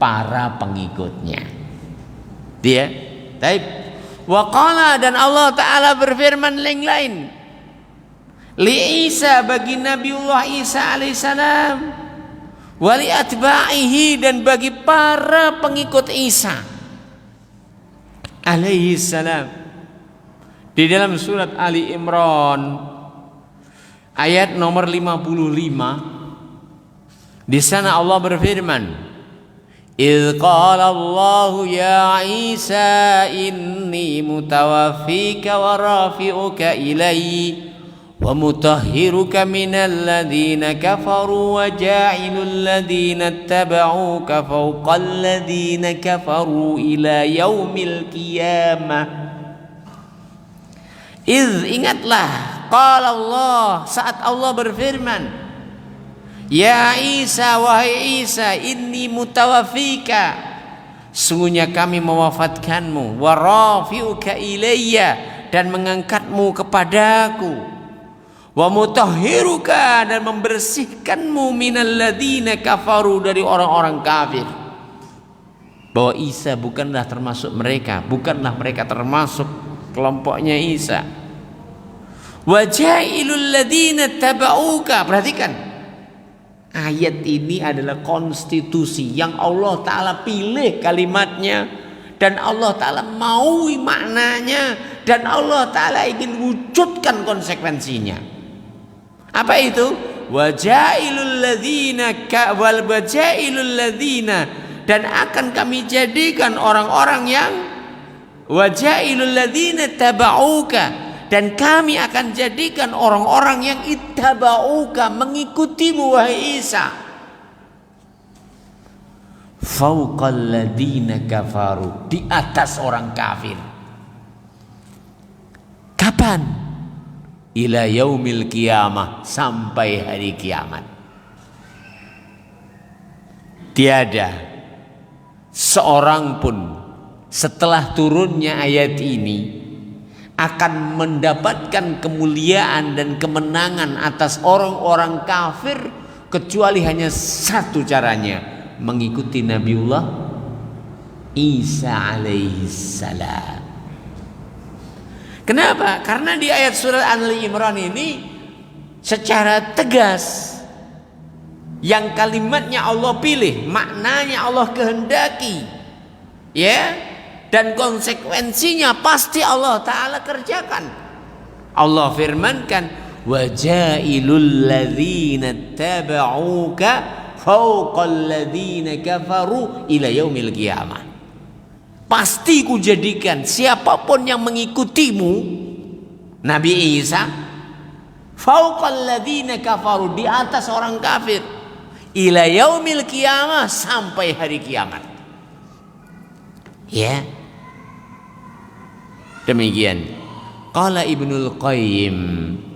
Para pengikutnya. Dia. Taib. Wa qala, dan Allah Ta'ala berfirman lain-lain. Li Isa, bagi Nabiullah Isa alaihissalam. Wa li atba'ihi, dan bagi para pengikut Isa alaihissalam. Di dalam surat Ali Imran ayat nomor 55, di sana Allah berfirman, "Idz qala Allahu ya Isa inni mutawaffika wa rafi'uka ilayya wa mutahhiruka minal ladzina kafaru wa ja'ilul ladzina ittaba'uka fawqal ladzina kafaru ila yaumil qiyamah." Ingatlah, qala Allah, saat Allah berfirman, ya Isa, wahai Isa, inni mutawaffika, sungguhnya kami mewafatkanmu, wa rafi'uka ilayya, dan mengangkatmu kepadaku, wa mutahhiruka, dan membersihkanmu minal ladzina kafaru, dari orang-orang kafir. Bahwa Isa bukanlah termasuk mereka, bukanlah mereka termasuk kelompoknya Isa. Wa ja'ilul ladzina tabauka. Perhatikan, ayat ini adalah konstitusi yang Allah Ta'ala pilih kalimatnya, dan Allah Ta'ala maui maknanya, dan Allah Ta'ala ingin wujudkan konsekuensinya. Apa itu? Wa ja'ilul ladzina, dan akan kami jadikan orang-orang yang wajailul ladzina tabauka, dan kami akan jadikan orang-orang yang ittabauka, mengikutimu wahai Isa, fauqal ladzina kafaru, di atas orang kafir. Kapan? Ila yaumil qiyamah, sampai hari kiamat. Tiada seorang pun setelah turunnya ayat ini akan mendapatkan kemuliaan dan kemenangan atas orang-orang kafir, kecuali hanya satu caranya, mengikuti Nabiullah Isa alaihissalam. Kenapa? Karena di ayat surat Ali Imran ini secara tegas, yang kalimatnya Allah pilih, maknanya Allah kehendaki, ya, dan konsekuensinya pasti Allah Ta'ala kerjakan. Allah firmankan, wajailul ladzina tabauka fawqal ladzina kafaru ila yaumil qiyamah. pasti kujadikan siapapun yang mengikutimu Nabi Isa fauqal ladzina kafaru, di atas orang kafir, ila yaumil qiyamah, sampai hari kiamat. Ya. Demikian. Qala Ibnul Qayyim.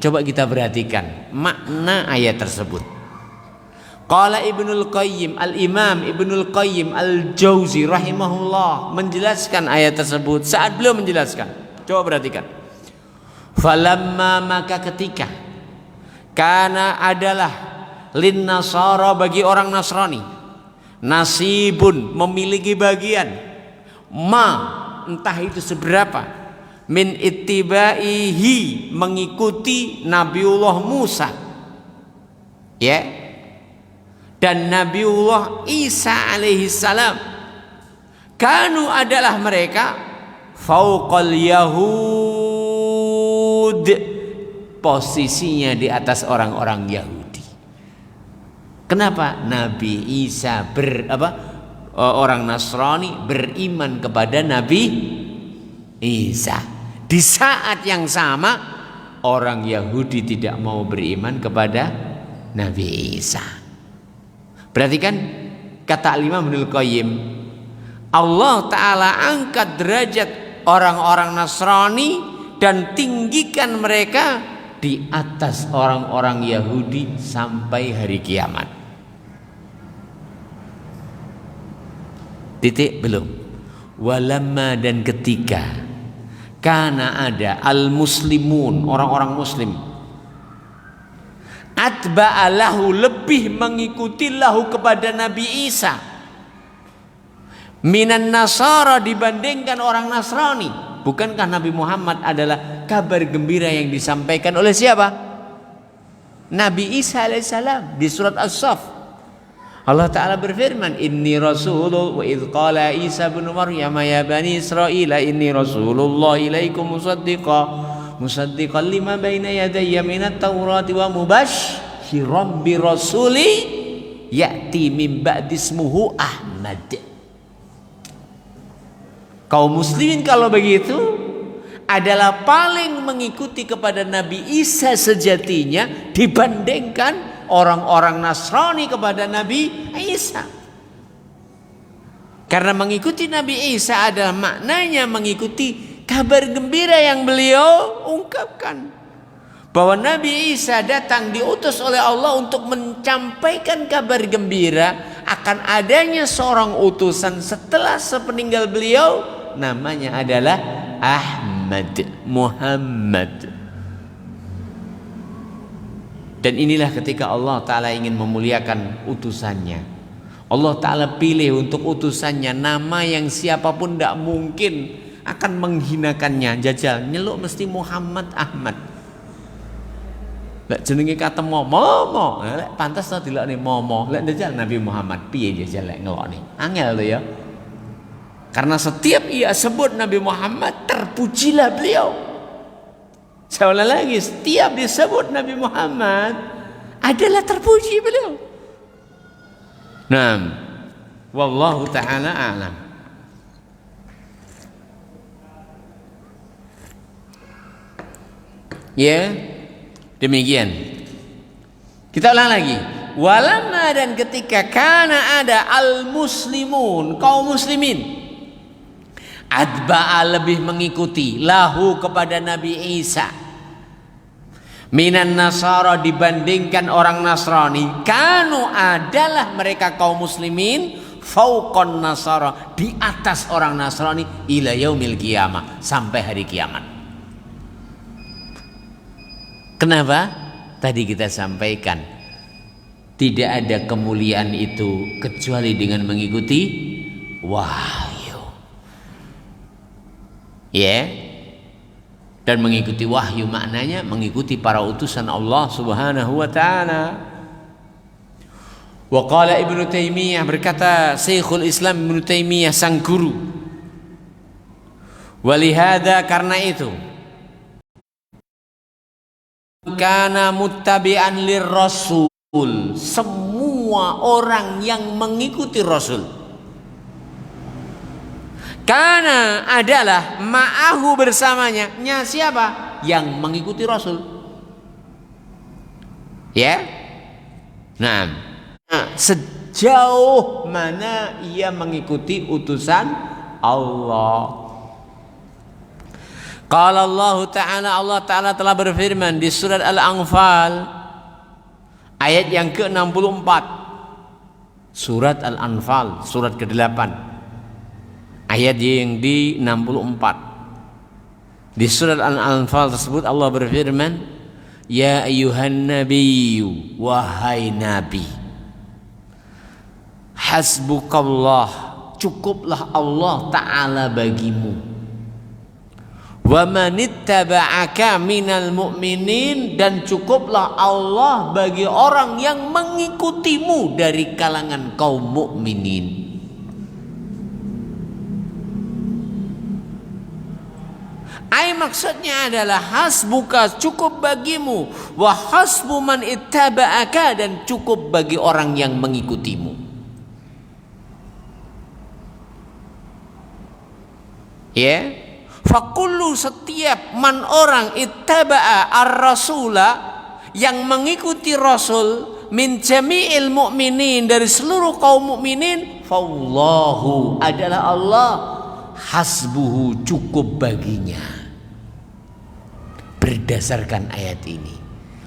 Coba kita perhatikan makna ayat tersebut. Qala Ibnul Qayyim, Al-Imam Ibnul Qayyim Al-Jauzi rahimahullah menjelaskan ayat tersebut. Saat beliau menjelaskan, coba perhatikan. Falamma, maka ketika, karena adalah lin nasara, bagi orang Nasrani, nasibun, memiliki bagian, ma, entah itu seberapa, min ittibaihi, mengikuti Nabiullah Musa, ya, dan Nabiullah Isa alaihi salam. Kanu, adalah mereka, fauqal yahud, posisinya di atas orang-orang Yahudi. Kenapa? Nabi Isa orang Nasrani beriman kepada Nabi Isa. Di saat yang sama orang Yahudi tidak mau beriman kepada Nabi Isa. Perhatikan kata Imam Ibnul Qayyim, Allah Ta'ala angkat derajat orang-orang Nasrani dan tinggikan mereka di atas orang-orang Yahudi sampai hari kiamat. Titik belum. Walamma, dan ketika, karena ada al-muslimun, orang-orang muslim, atba'alahu, lebih mengikuti lahu, kepada Nabi Isa, minan nasara, dibandingkan orang Nasrani. Bukankah Nabi Muhammad adalah kabar gembira yang disampaikan oleh siapa? Nabi Isa alaihissalam. Di surat As-Saff Allah Ta'ala berfirman, inni rasulullah, wa idh qala Isa bin Maryam ya bani Israel inni rasulullah ilaikum musaddiqan lima baina yadayya minat taurati wa mubasysyiran bi rasuli ya'ti min ba'di ismuhu Ahmad. Kaum muslimin kalau begitu adalah paling mengikuti kepada Nabi Isa sejatinya dibandingkan orang-orang Nasrani kepada Nabi Isa. Karena mengikuti Nabi Isa adalah maknanya mengikuti kabar gembira yang beliau ungkapkan, bahwa Nabi Isa datang diutus oleh Allah untuk menyampaikan kabar gembira akan adanya seorang utusan setelah sepeninggal beliau, namanya adalah Ahmad, Muhammad. Dan inilah ketika Allah Ta'ala ingin memuliakan utusannya, Allah Ta'ala pilih untuk utusannya nama yang siapapun tidak mungkin akan menghinakannya. Jajal nyeluk mesti Muhammad Ahmad. Lek jenenge kata momo, lek pantas to dilokne momo. Lek jajal Nabi Muhammad piye jajal lek ngelokne? Angel lho ya. Karena setiap ia sebut Nabi Muhammad, terpujilah beliau. Seolah lagi setiap disebut Nabi Muhammad adalah terpuji beliau. Naam. Wallahu ta'ala a'lam. Ya, demikian. Kita ulang lagi. Walamma, dan ketika, kana ada al-muslimun, kaum muslimin, adba'a, lebih mengikuti lahu, kepada Nabi Isa, minan nasara, dibandingkan orang Nasrani, kanu, adalah mereka kaum muslimin, fauqon nasara, di atas orang Nasrani, ila yaumil qiyamah, sampai hari kiamat. Kenapa? Tadi kita sampaikan, tidak ada kemuliaan itu kecuali dengan mengikuti wahyu. Ya, dan mengikuti wahyu maknanya mengikuti para utusan Allah Subhanahu wa taala. Wa qala Ibnu Taimiyah, berkata Syekhul Islam Ibnu Taimiyah sang guru, walihada, karena itu, kana muttabi'an lirrasul, semua orang yang mengikuti Rasul, Karena adalah ma'ahu bersamanya. Nya siapa? Yang mengikuti Rasul. Ya. Nah, sejauh mana ia mengikuti utusan Allah. Qala Allah Ta'ala telah berfirman di surat Al-Anfal ayat yang ke-64. Surat Al-Anfal, surat ke-8. Ayat yang di 64. Di surat Al-Anfal tersebut Allah berfirman, Ya ayyuhan nabiyyu, wahai nabi, hasbukallah, cukuplah Allah Ta'ala bagimu, wa manittaba'aka minal mu'minin, dan cukuplah Allah bagi orang yang mengikutimu dari kalangan kaum mukminin. Maksudnya adalah hasbuka, cukup bagimu, wa hasbu man ittaba'aka, dan cukup bagi orang yang mengikutimu. Ya, fakullu, setiap man orang ittaba'a ar-rasula, yang mengikuti Rasul, min jami'il mu'minin, dari seluruh kaum mukminin, fallahu, adalah Allah, hasbuhu, cukup baginya. Berdasarkan ayat ini,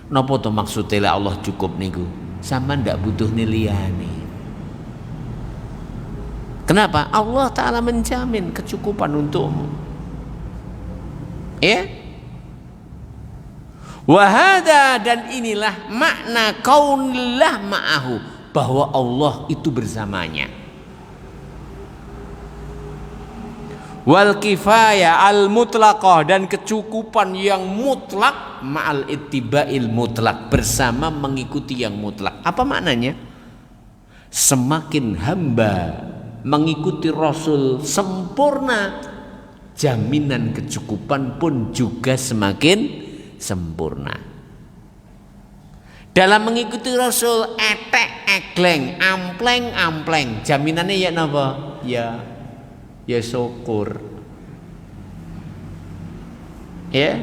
napa to maksudnya Allah cukup niku? Sama ndak butuh nilaiane. Kenapa? Allah Ta'ala menjamin kecukupan untukmu. Ya. Wahada, dan inilah makna kaunillah ma'ahu, bahwa Allah itu bersamanya. Wal kifayah al mutlaqah, dan kecukupan yang mutlak, ma'al ittiba'il mutlak, bersama mengikuti yang mutlak. Apa maknanya? Semakin hamba mengikuti Rasul sempurna, jaminan kecukupan pun juga semakin sempurna. Dalam mengikuti Rasul etek egleng, ampleng ampleng, jaminannya ya napa? Ya syukur. Ya.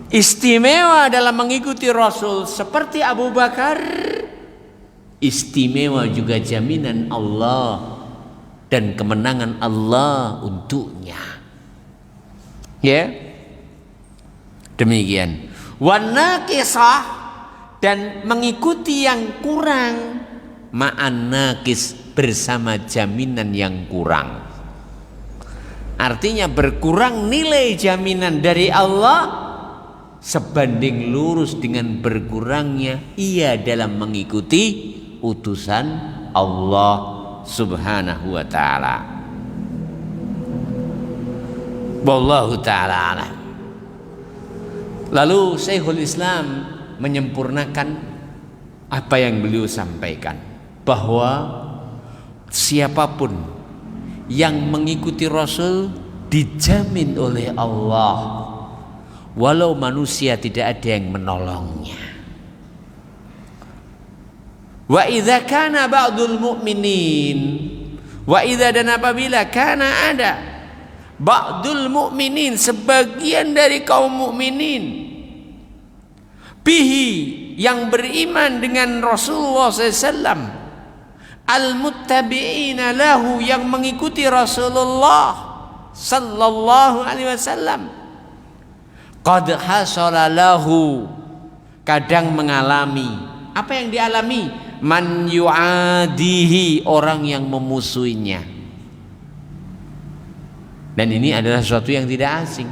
Istimewa dalam mengikuti Rasul seperti Abu Bakar, istimewa juga jaminan Allah dan kemenangan Allah untuknya. Ya. Demikian. Wan naqisah, dan mengikuti yang kurang, ma'an naqis, bersama jaminan yang kurang. Artinya berkurang nilai jaminan dari Allah sebanding lurus dengan berkurangnya ia dalam mengikuti utusan Allah Subhanahu wa ta'ala. Wallahu ta'ala alam. Lalu Syekhul Islam menyempurnakan apa yang beliau sampaikan, bahwa siapapun yang mengikuti Rasul dijamin oleh Allah, walau manusia tidak ada yang menolongnya. Wa idza kana ba'dul mu'minin, wa idza, dan apabila kana ada ba'dul mu'minin, sebagian dari kaum mukminin, bihi, yang beriman dengan Rasulullah SAW, al-muttabi'ina lahu, yang mengikuti Rasulullah sallallahu alaihi wasallam, qad hasala lahu, kadang mengalami. Apa yang dialami? Man yu'adihi, orang yang memusuhinya. Dan ini adalah sesuatu yang tidak asing,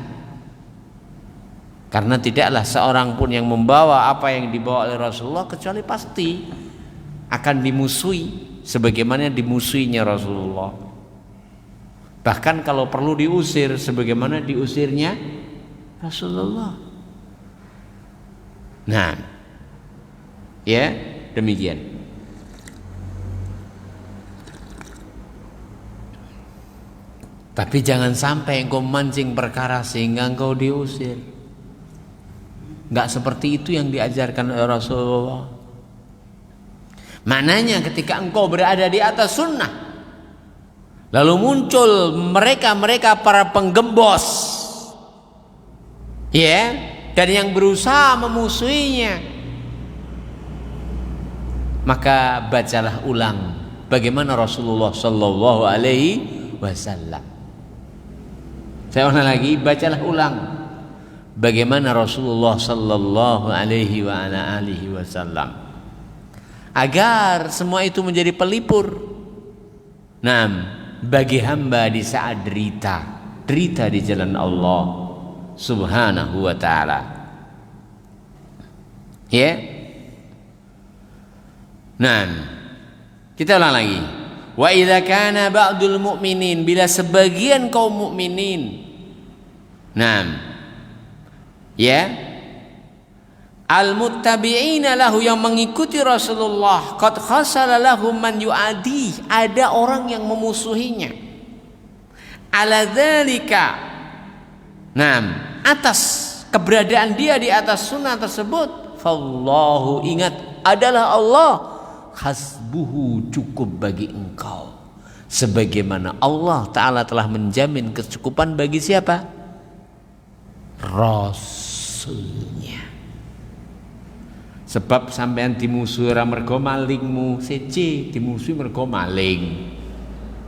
karena tidaklah seorang pun yang membawa apa yang dibawa oleh Rasulullah kecuali pasti akan dimusuhi sebagaimana dimusuhinya Rasulullah. Bahkan kalau perlu diusir sebagaimana diusirnya Rasulullah. Nah, ya, demikian. Tapi jangan sampai engkau mancing perkara sehingga engkau diusir. Enggak seperti itu yang diajarkan oleh Rasulullah. Maknanya ketika engkau berada di atas sunnah, Lalu muncul mereka para penggembos, ya, dan yang berusaha memusuhinya. Maka bacalah ulang bagaimana Rasulullah Sallallahu Alaihi Wasallam. Saya ulang lagi, bacalah ulang bagaimana Rasulullah Sallallahu Alaihi Wasallam, agar semua itu menjadi pelipur. Bagi hamba di saat derita di jalan Allah Subhanahu wa ta'ala. Ya. Kita ulang lagi. Wa idza kana ba'dul mu'minin, bila sebagian kaum mukminin al-muttabi'ina lahu, yang mengikuti Rasulullah, qad khasala lahum man yu'adi, ada orang yang memusuhinya. Ala dzalika, atas keberadaan dia di atas sunnah tersebut, fallahu, ingat, adalah Allah, hasbuhu, cukup bagi engkau, sebagaimana Allah Ta'ala telah menjamin kecukupan bagi siapa? Rasulnya. Sebab sampean dimusuhi ora mergo malingmu, siji dimusuhi mergo maling.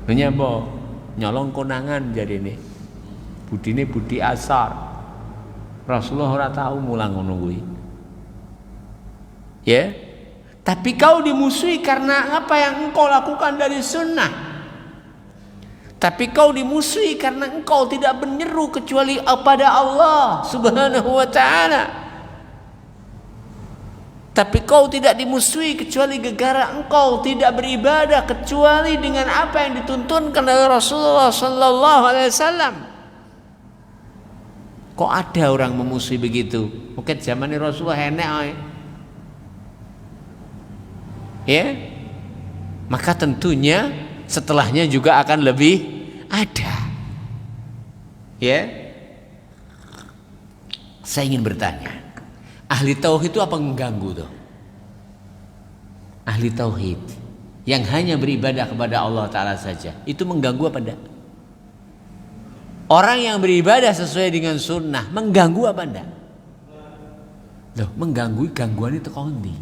Nyapa? Nyolong konangan jarine. Budine budi asar. Rasulullah ora tahu mulang ngono kuwi. Ya. Tapi kau dimusuhi karena apa yang engkau lakukan dari sunnah. Tapi kau dimusuhi karena engkau tidak menyeru kecuali kepada Allah Subhanahu wa ta'ala. Tapi kau tidak dimusuhi kecuali gegara engkau tidak beribadah kecuali dengan apa yang dituntunkan oleh Rasulullah Sallallahu Alaihi Wasallam. Kok ada orang memusuhi begitu? Mungkin zaman Rasulullah enak, ya. Maka tentunya setelahnya juga akan lebih ada. Ya. Saya ingin bertanya, ahli tauhid itu apa mengganggu tuh? Ahli tauhid yang hanya beribadah kepada Allah Ta'ala saja, itu mengganggu apa enggak? Orang yang beribadah sesuai dengan sunnah mengganggu apa enggak? Loh, mengganggu, gangguan itu kondi.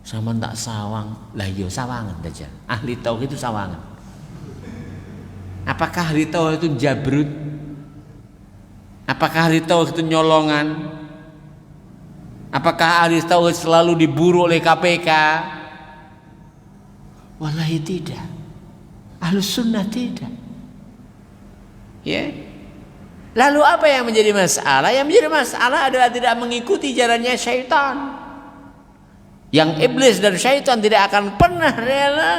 Sama tak sawang, lah yo sawangan aja. Ahli tauhid itu sawangan. Apakah ahli tauhid itu jabrut? Apakah ahli tauhid itu nyolongan? Apakah ahli tauhid selalu diburu oleh KPK? Wallahi tidak. Ahlus sunnah tidak. Ya. Lalu apa yang menjadi masalah? Yang menjadi masalah adalah tidak mengikuti jalannya syaitan. Yang iblis dan syaitan tidak akan pernah rela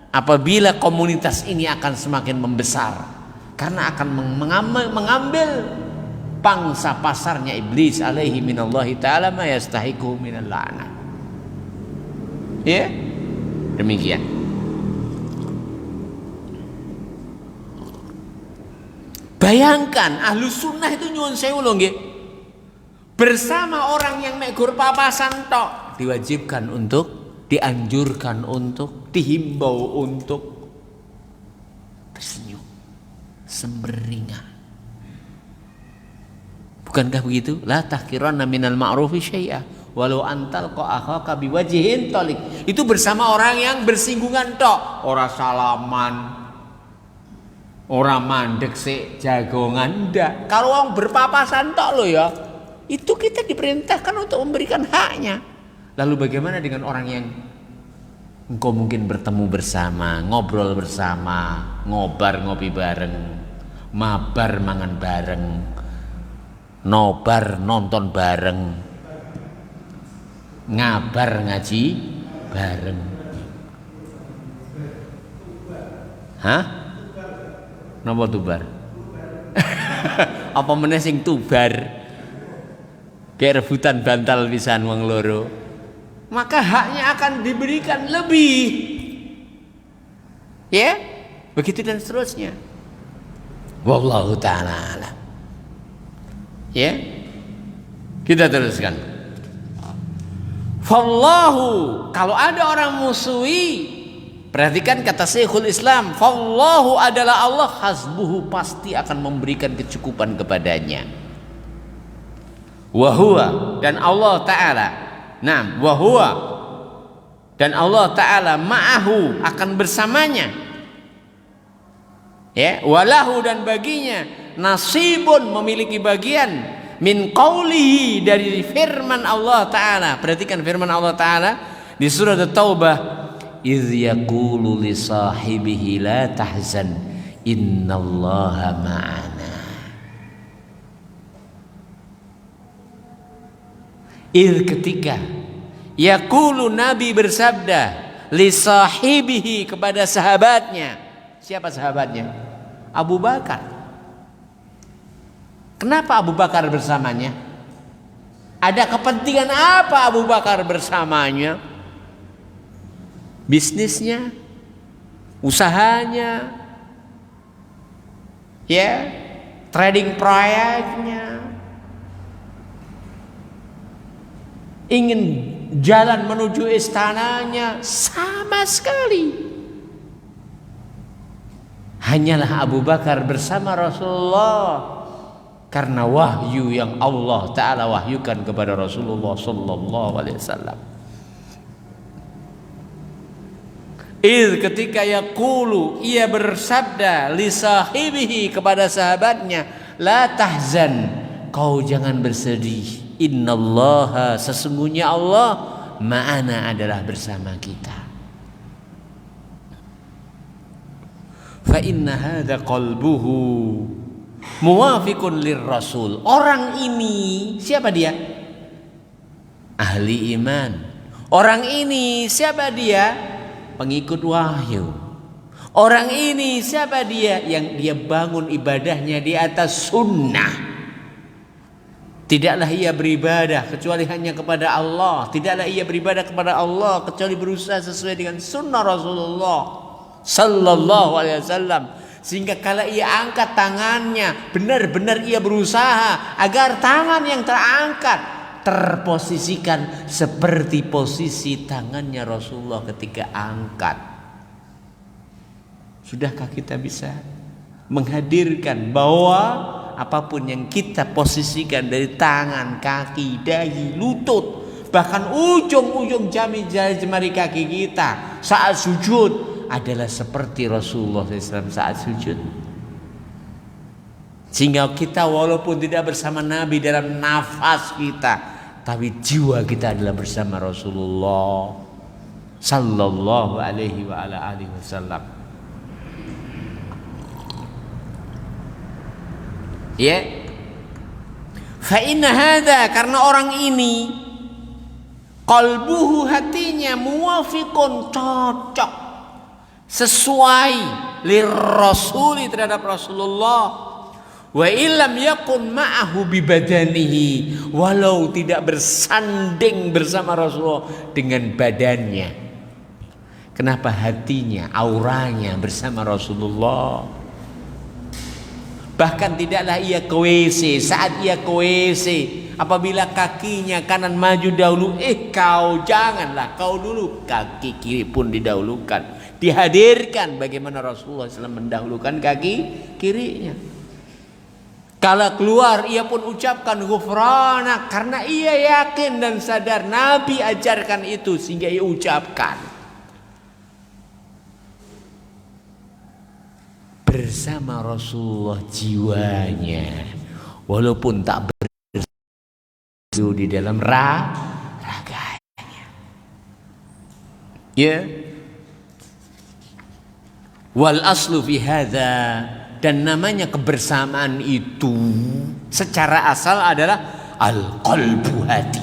apabila komunitas ini akan semakin membesar, karena akan mengambil pangsa pasarnya iblis alaihi minallahi ta'ala ma yastahiqu minal la'nah. Ya, demikian. Bayangkan ahlus sunnah itu nyuwun sewu lho nggih, bersama orang yang mek gur papasan tok, diwajibkan untuk, dianjurkan untuk, dihimbau untuk tersenyum, semberingan. Bukankah begitu? La tahqiranna minal ma'rufi syai'a walau antal akhaka biwajhin talik. Itu bersama orang yang bersinggungan tok, ora salaman, ora mandek sik jagongan, ndak. Kalau orang berpapasan tok lo ya, itu kita diperintahkan untuk memberikan haknya. Lalu bagaimana dengan orang yang engkau mungkin bertemu bersama, ngobrol bersama, ngobar ngopi bareng, mabar mangan bareng, nobar nonton bareng, ngabar ngaji bareng. Hah? Napa tubar? Apa meneh sing tubar? Kayak rebutan bantal pisan wong loro. Maka haknya akan diberikan lebih. Ya? Begitu dan seterusnya. Wallahu ta'ala alam. Ya? Kita teruskan. Fallahu, kalau ada orang musuhi Perhatikan kata Syekhul Islam, fallahu adalah Allah, hasbuhu pasti akan memberikan kecukupan kepadanya. Wahuwa dan Allah Ta'ala, nah wahuwa dan Allah Ta'ala ma'ahu akan bersamanya, ya, walahu dan baginya nasibun memiliki bagian min qawlihi dari firman Allah Ta'ala. Perhatikan firman Allah Ta'ala di surah At-Taubah, idz yaqulu li sahibihi la tahzan innallaha ma'ana. Idz ketika yaqulu Nabi bersabda li sahibihi kepada sahabatnya. Siapa sahabatnya? Abu Bakar. Kenapa Abu Bakar bersamanya? Ada kepentingan apa Abu Bakar bersamanya? Bisnisnya, usahanya, ya, trading proyeknya, ingin jalan menuju istananya, sama sekali. Hanyalah Abu Bakar bersama Rasulullah karena wahyu yang Allah Ta'ala wahyukan kepada Rasulullah Sallallahu Alaihi Wasallam. Ketika yaqulu, ia bersabda li sahibihi kepada sahabatnya, la tahzan, kau jangan bersedih, innallaha sesungguhnya Allah ma'ana adalah bersama kita. Fa inna hadza qalbuhu muwafiqun lirrasul. Orang ini siapa dia? Ahli iman. Orang ini siapa dia? Pengikut wahyu. Orang ini siapa dia? Yang dia bangun ibadahnya di atas sunnah. Tidaklah ia beribadah kecuali hanya kepada Allah. Tidaklah ia beribadah kepada Allah kecuali berusaha sesuai dengan sunnah Rasulullah Sallallahu Alaihi Wasallam. Sehingga kalau ia angkat tangannya, benar-benar ia berusaha agar tangan yang terangkat terposisikan seperti posisi tangannya Rasulullah ketika angkat. Sudahkah kita bisa menghadirkan bahwa apapun yang kita posisikan dari tangan, kaki, dahi, lutut, bahkan ujung-ujung jari kaki kita saat sujud adalah seperti Rasulullah SAW saat sujud. Sehingga kita walaupun tidak bersama Nabi dalam nafas kita, tapi jiwa kita adalah bersama Rasulullah Sallallahu Alaihi wa ala alihi Wasallam. Ya, fa inna hadza, karena orang ini qalbuhu, hatinya, muwafiqun, cocok, sesuai lirrasuli, terhadap Rasulullah. Wa illam yakun ma'ahu bibadanihi, walau tidak bersanding bersama Rasulullah dengan badannya. Kenapa hatinya, auranya bersama Rasulullah? Bahkan tidaklah ia ke WC. Saat ia ke WC, apabila kakinya kanan maju dahulu, kau janganlah, kau dulu, kaki kiri pun didahulukan. Dihadirkan bagaimana Rasulullah SAW mendahulukan kaki kirinya. Kalau keluar ia pun ucapkan ghufranak, karena ia yakin dan sadar Nabi ajarkan itu sehingga ia ucapkan. Bersama Rasulullah jiwanya, walaupun tak bersatu di dalam raganya. Ya. Wal aslu fi hadza, dan namanya kebersamaan itu secara asal adalah al-qalbu, hati.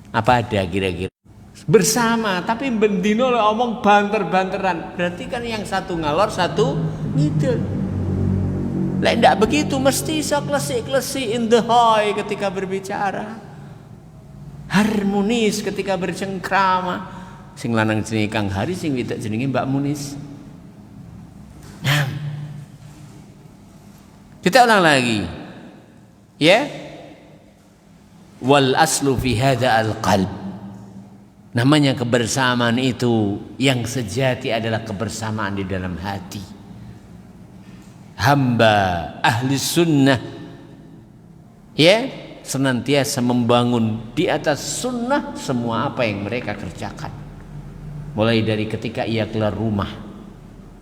Apa ada kira-kira bersama tapi bendino omong banter-banteran, berarti kan yang satu ngalor satu ngidul. Lah ndak begitu, mesti iso klesik-klesik in the high ketika berbicara, harmonis ketika bercengkrama. Sing lanang jenenge Kang Hari, sing wedok jenenge Mbak Munis. Nah, kita ulang lagi, ya. Wal aslu fi hadza al qalb, Namanya kebersamaan itu yang sejati adalah kebersamaan di dalam hati. Hamba ahli sunnah ya senantiasa membangun di atas sunnah semua apa yang mereka kerjakan. Mulai dari ketika ia keluar rumah,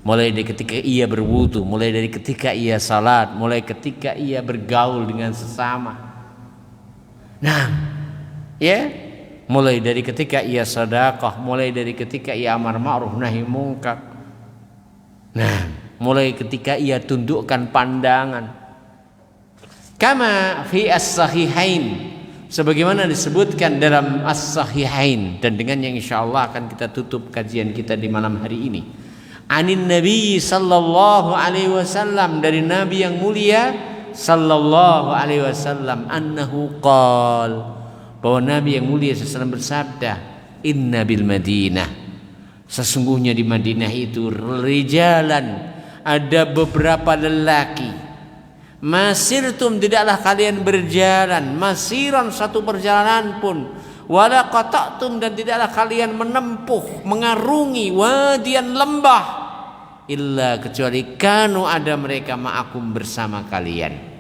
mulai dari ketika ia berwudu, mulai dari ketika ia salat, mulai ketika ia bergaul dengan sesama. Nah, ya, mulai dari ketika ia sedekah, mulai dari ketika ia amar ma'ruf nahi mungkar. Nah, mulai ketika ia tundukkan pandangan. Kama fi as-sahihain, sebagaimana disebutkan dalam as-sahihain, dan dengan yang insyaallah akan kita tutup kajian kita di malam hari ini. Anin Nabi sallallahu alaihi wasallam, dari Nabi yang mulia sallallahu alaihi wasallam, annahu qala, bahwa Nabi yang mulia sallallahu bersabda, inna bil Madinah, sesungguhnya di Madinah itu rijalan, ada beberapa lelaki, masirtum, tidaklah kalian berjalan, masiran satu perjalanan pun, wala qata'tum, dan tidaklah kalian menempuh, mengarungi wadian lembah, illa kecuali kanu ada mereka ma'akum bersama kalian.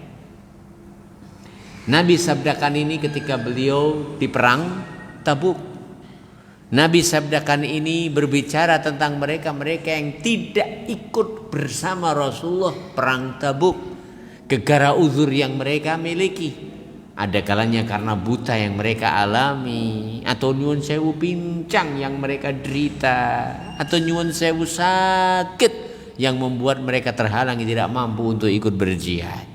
Nabi sabdakan ini ketika beliau di perang Tabuk. Nabi sabdakan ini berbicara tentang mereka-mereka yang tidak ikut bersama Rasulullah perang Tabuk, gegara uzur yang mereka miliki. Ada kalanya karena buta yang mereka alami, atau nyuwun sewu pincang yang mereka derita, atau nyuwun sewu sakit yang membuat mereka terhalangi, tidak mampu untuk ikut berjihad.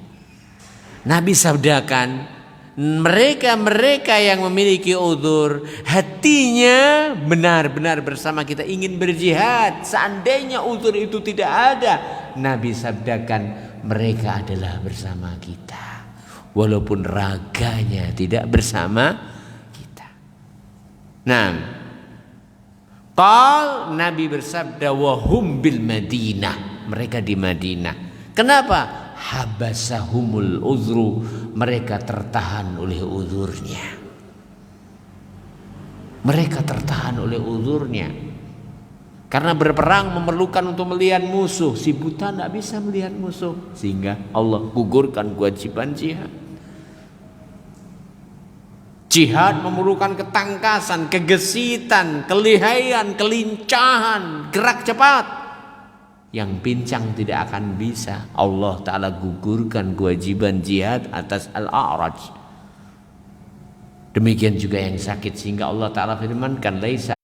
Nabi sabdakan, mereka-mereka yang memiliki uzur, hatinya benar-benar bersama kita ingin berjihad. Seandainya uzur itu tidak ada, Nabi sabdakan mereka adalah bersama kita, walaupun raganya tidak bersama kita. Nah, qal, Nabi bersabda, wahum bil Madinah, mereka di Madinah. Kenapa? Habasahumul uzru, mereka tertahan oleh uzurnya. Mereka tertahan oleh uzurnya. Karena berperang memerlukan untuk melihat musuh. Si buta tidak bisa melihat musuh, sehingga Allah gugurkan kewajiban jihad. Jihad memerlukan ketangkasan, kegesitan, kelihayan, kelincahan, gerak cepat. Yang pincang tidak akan bisa. Allah Ta'ala gugurkan kewajiban jihad atas al-a'raj. Demikian juga yang sakit, sehingga Allah Ta'ala firmankan, laisa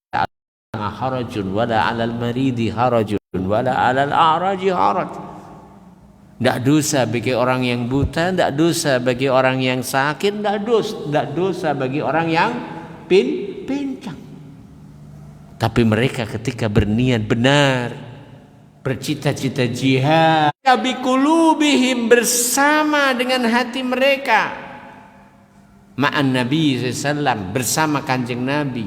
harajun wala 'alal maridi harajun wala 'alal a'raji haraj. Tidak dosa bagi orang yang buta, tidak dosa bagi orang yang sakit, tidak dosa bagi orang yang pincang. Tapi mereka ketika berniat benar, bercita-cita jihad, biqulubihim, bersama dengan hati mereka, ma'an Nabi SAW, bersama kanjeng Nabi,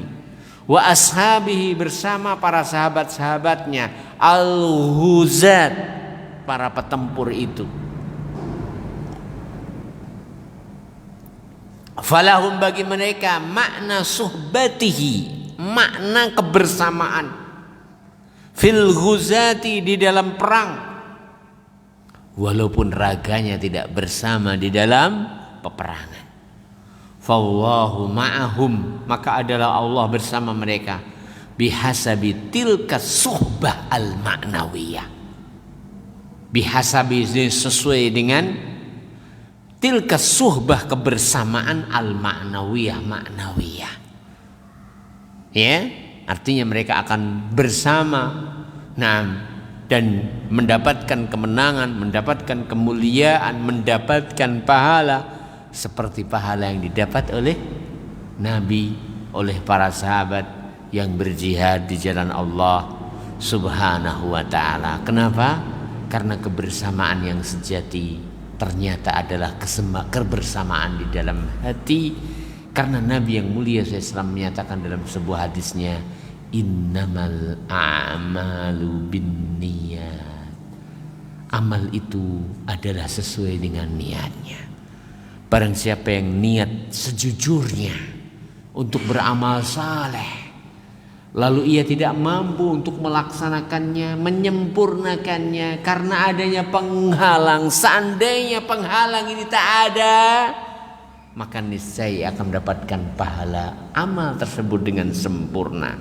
wa ashabihi, bersama para sahabat-sahabatnya, al-huzat, para petempur itu. Falahum, bagi mereka, makna suhbatihi, makna kebersamaan, fil ghuzati, di dalam perang, walaupun raganya tidak bersama di dalam peperangan. Fallahu ma'ahum, maka adalah Allah bersama mereka, bihasabi tilka suhbah al-ma'nawiyah. Bihasabi, sesuai dengan tilka suhbah, kebersamaan al-ma'nawiyah, ma'nawiyah. Ya, artinya mereka akan bersama, dan mendapatkan kemenangan, mendapatkan kemuliaan, mendapatkan pahala seperti pahala yang didapat oleh Nabi, oleh para sahabat yang berjihad di jalan Allah Subhanahu wa ta'ala. Kenapa? Karena kebersamaan yang sejati ternyata adalah kebersamaan di dalam hati. Karena Nabi yang mulia SAW menyatakan dalam sebuah hadisnya, innamal a'malu binniyat, amal itu adalah sesuai dengan niatnya. Barang siapa yang niat sejujurnya untuk beramal saleh, lalu ia tidak mampu untuk melaksanakannya, menyempurnakannya karena adanya penghalang. Seandainya penghalang ini tak ada, maka niscaya akan mendapatkan pahala amal tersebut dengan sempurna.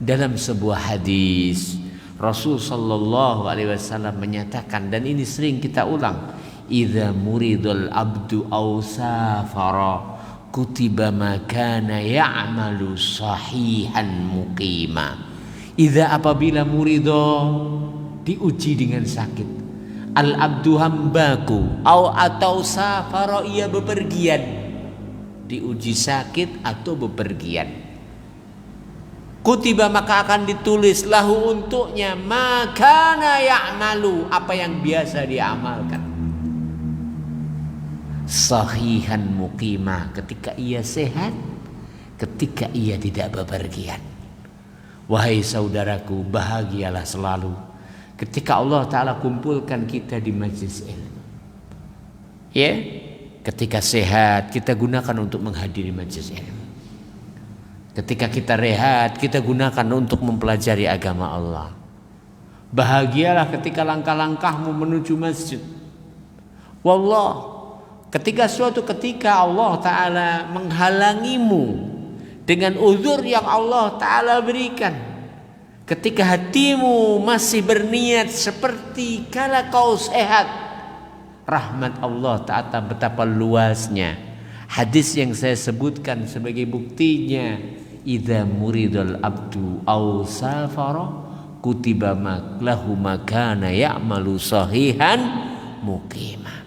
Dalam sebuah hadis Rasul sallallahu alaihi wasallam menyatakan, dan ini sering kita ulang, idza muridul abdu aw safara kutiba ma kana ya'malu sahihan muqima. Idza, apabila murido, diuji dengan sakit, al abdu hambaku, atau safara, ia bepergian, diuji sakit atau bepergian, kutiba, maka akan ditulis lahu untuknya ma kana ya'malu, apa yang biasa dia amalkan, sahihan muqimah, ketika ia sehat, ketika ia tidak bepergian. Wahai saudaraku, bahagialah selalu ketika Allah Ta'ala kumpulkan kita di majlis ilmu. Ya, ketika sehat kita gunakan untuk menghadiri majlis ilmu. Ketika kita rehat kita gunakan untuk mempelajari agama Allah. Bahagialah ketika langkah-langkahmu menuju masjid. Wallah, ketika suatu ketika Allah Ta'ala menghalangimu dengan uzur yang Allah Ta'ala berikan, ketika hatimu masih berniat seperti kala kau sehat, rahmat Allah Ta'ala betapa luasnya. Hadis yang saya sebutkan sebagai buktinya, idza muridul abdu aw safara kutiba lahu makana ya'malu sahihan muqimah.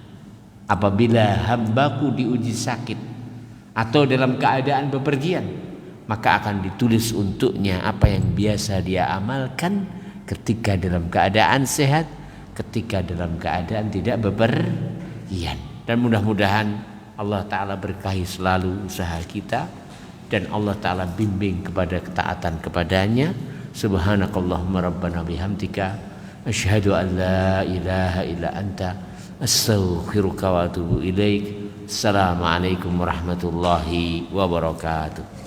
Apabila hambaku diuji sakit atau dalam keadaan bepergian, maka akan ditulis untuknya apa yang biasa dia amalkan ketika dalam keadaan sehat, ketika dalam keadaan tidak bepergian. Dan mudah-mudahan Allah Ta'ala berkahi selalu usaha kita, dan Allah Ta'ala bimbing kepada ketaatan kepadanya. Subhanakallahumma rabbana bihamdika asyhadu an la ilaha illa anta astaghfiruka wa atubu ilaik. Assalamualaikum warahmatullahi wabarakatuh.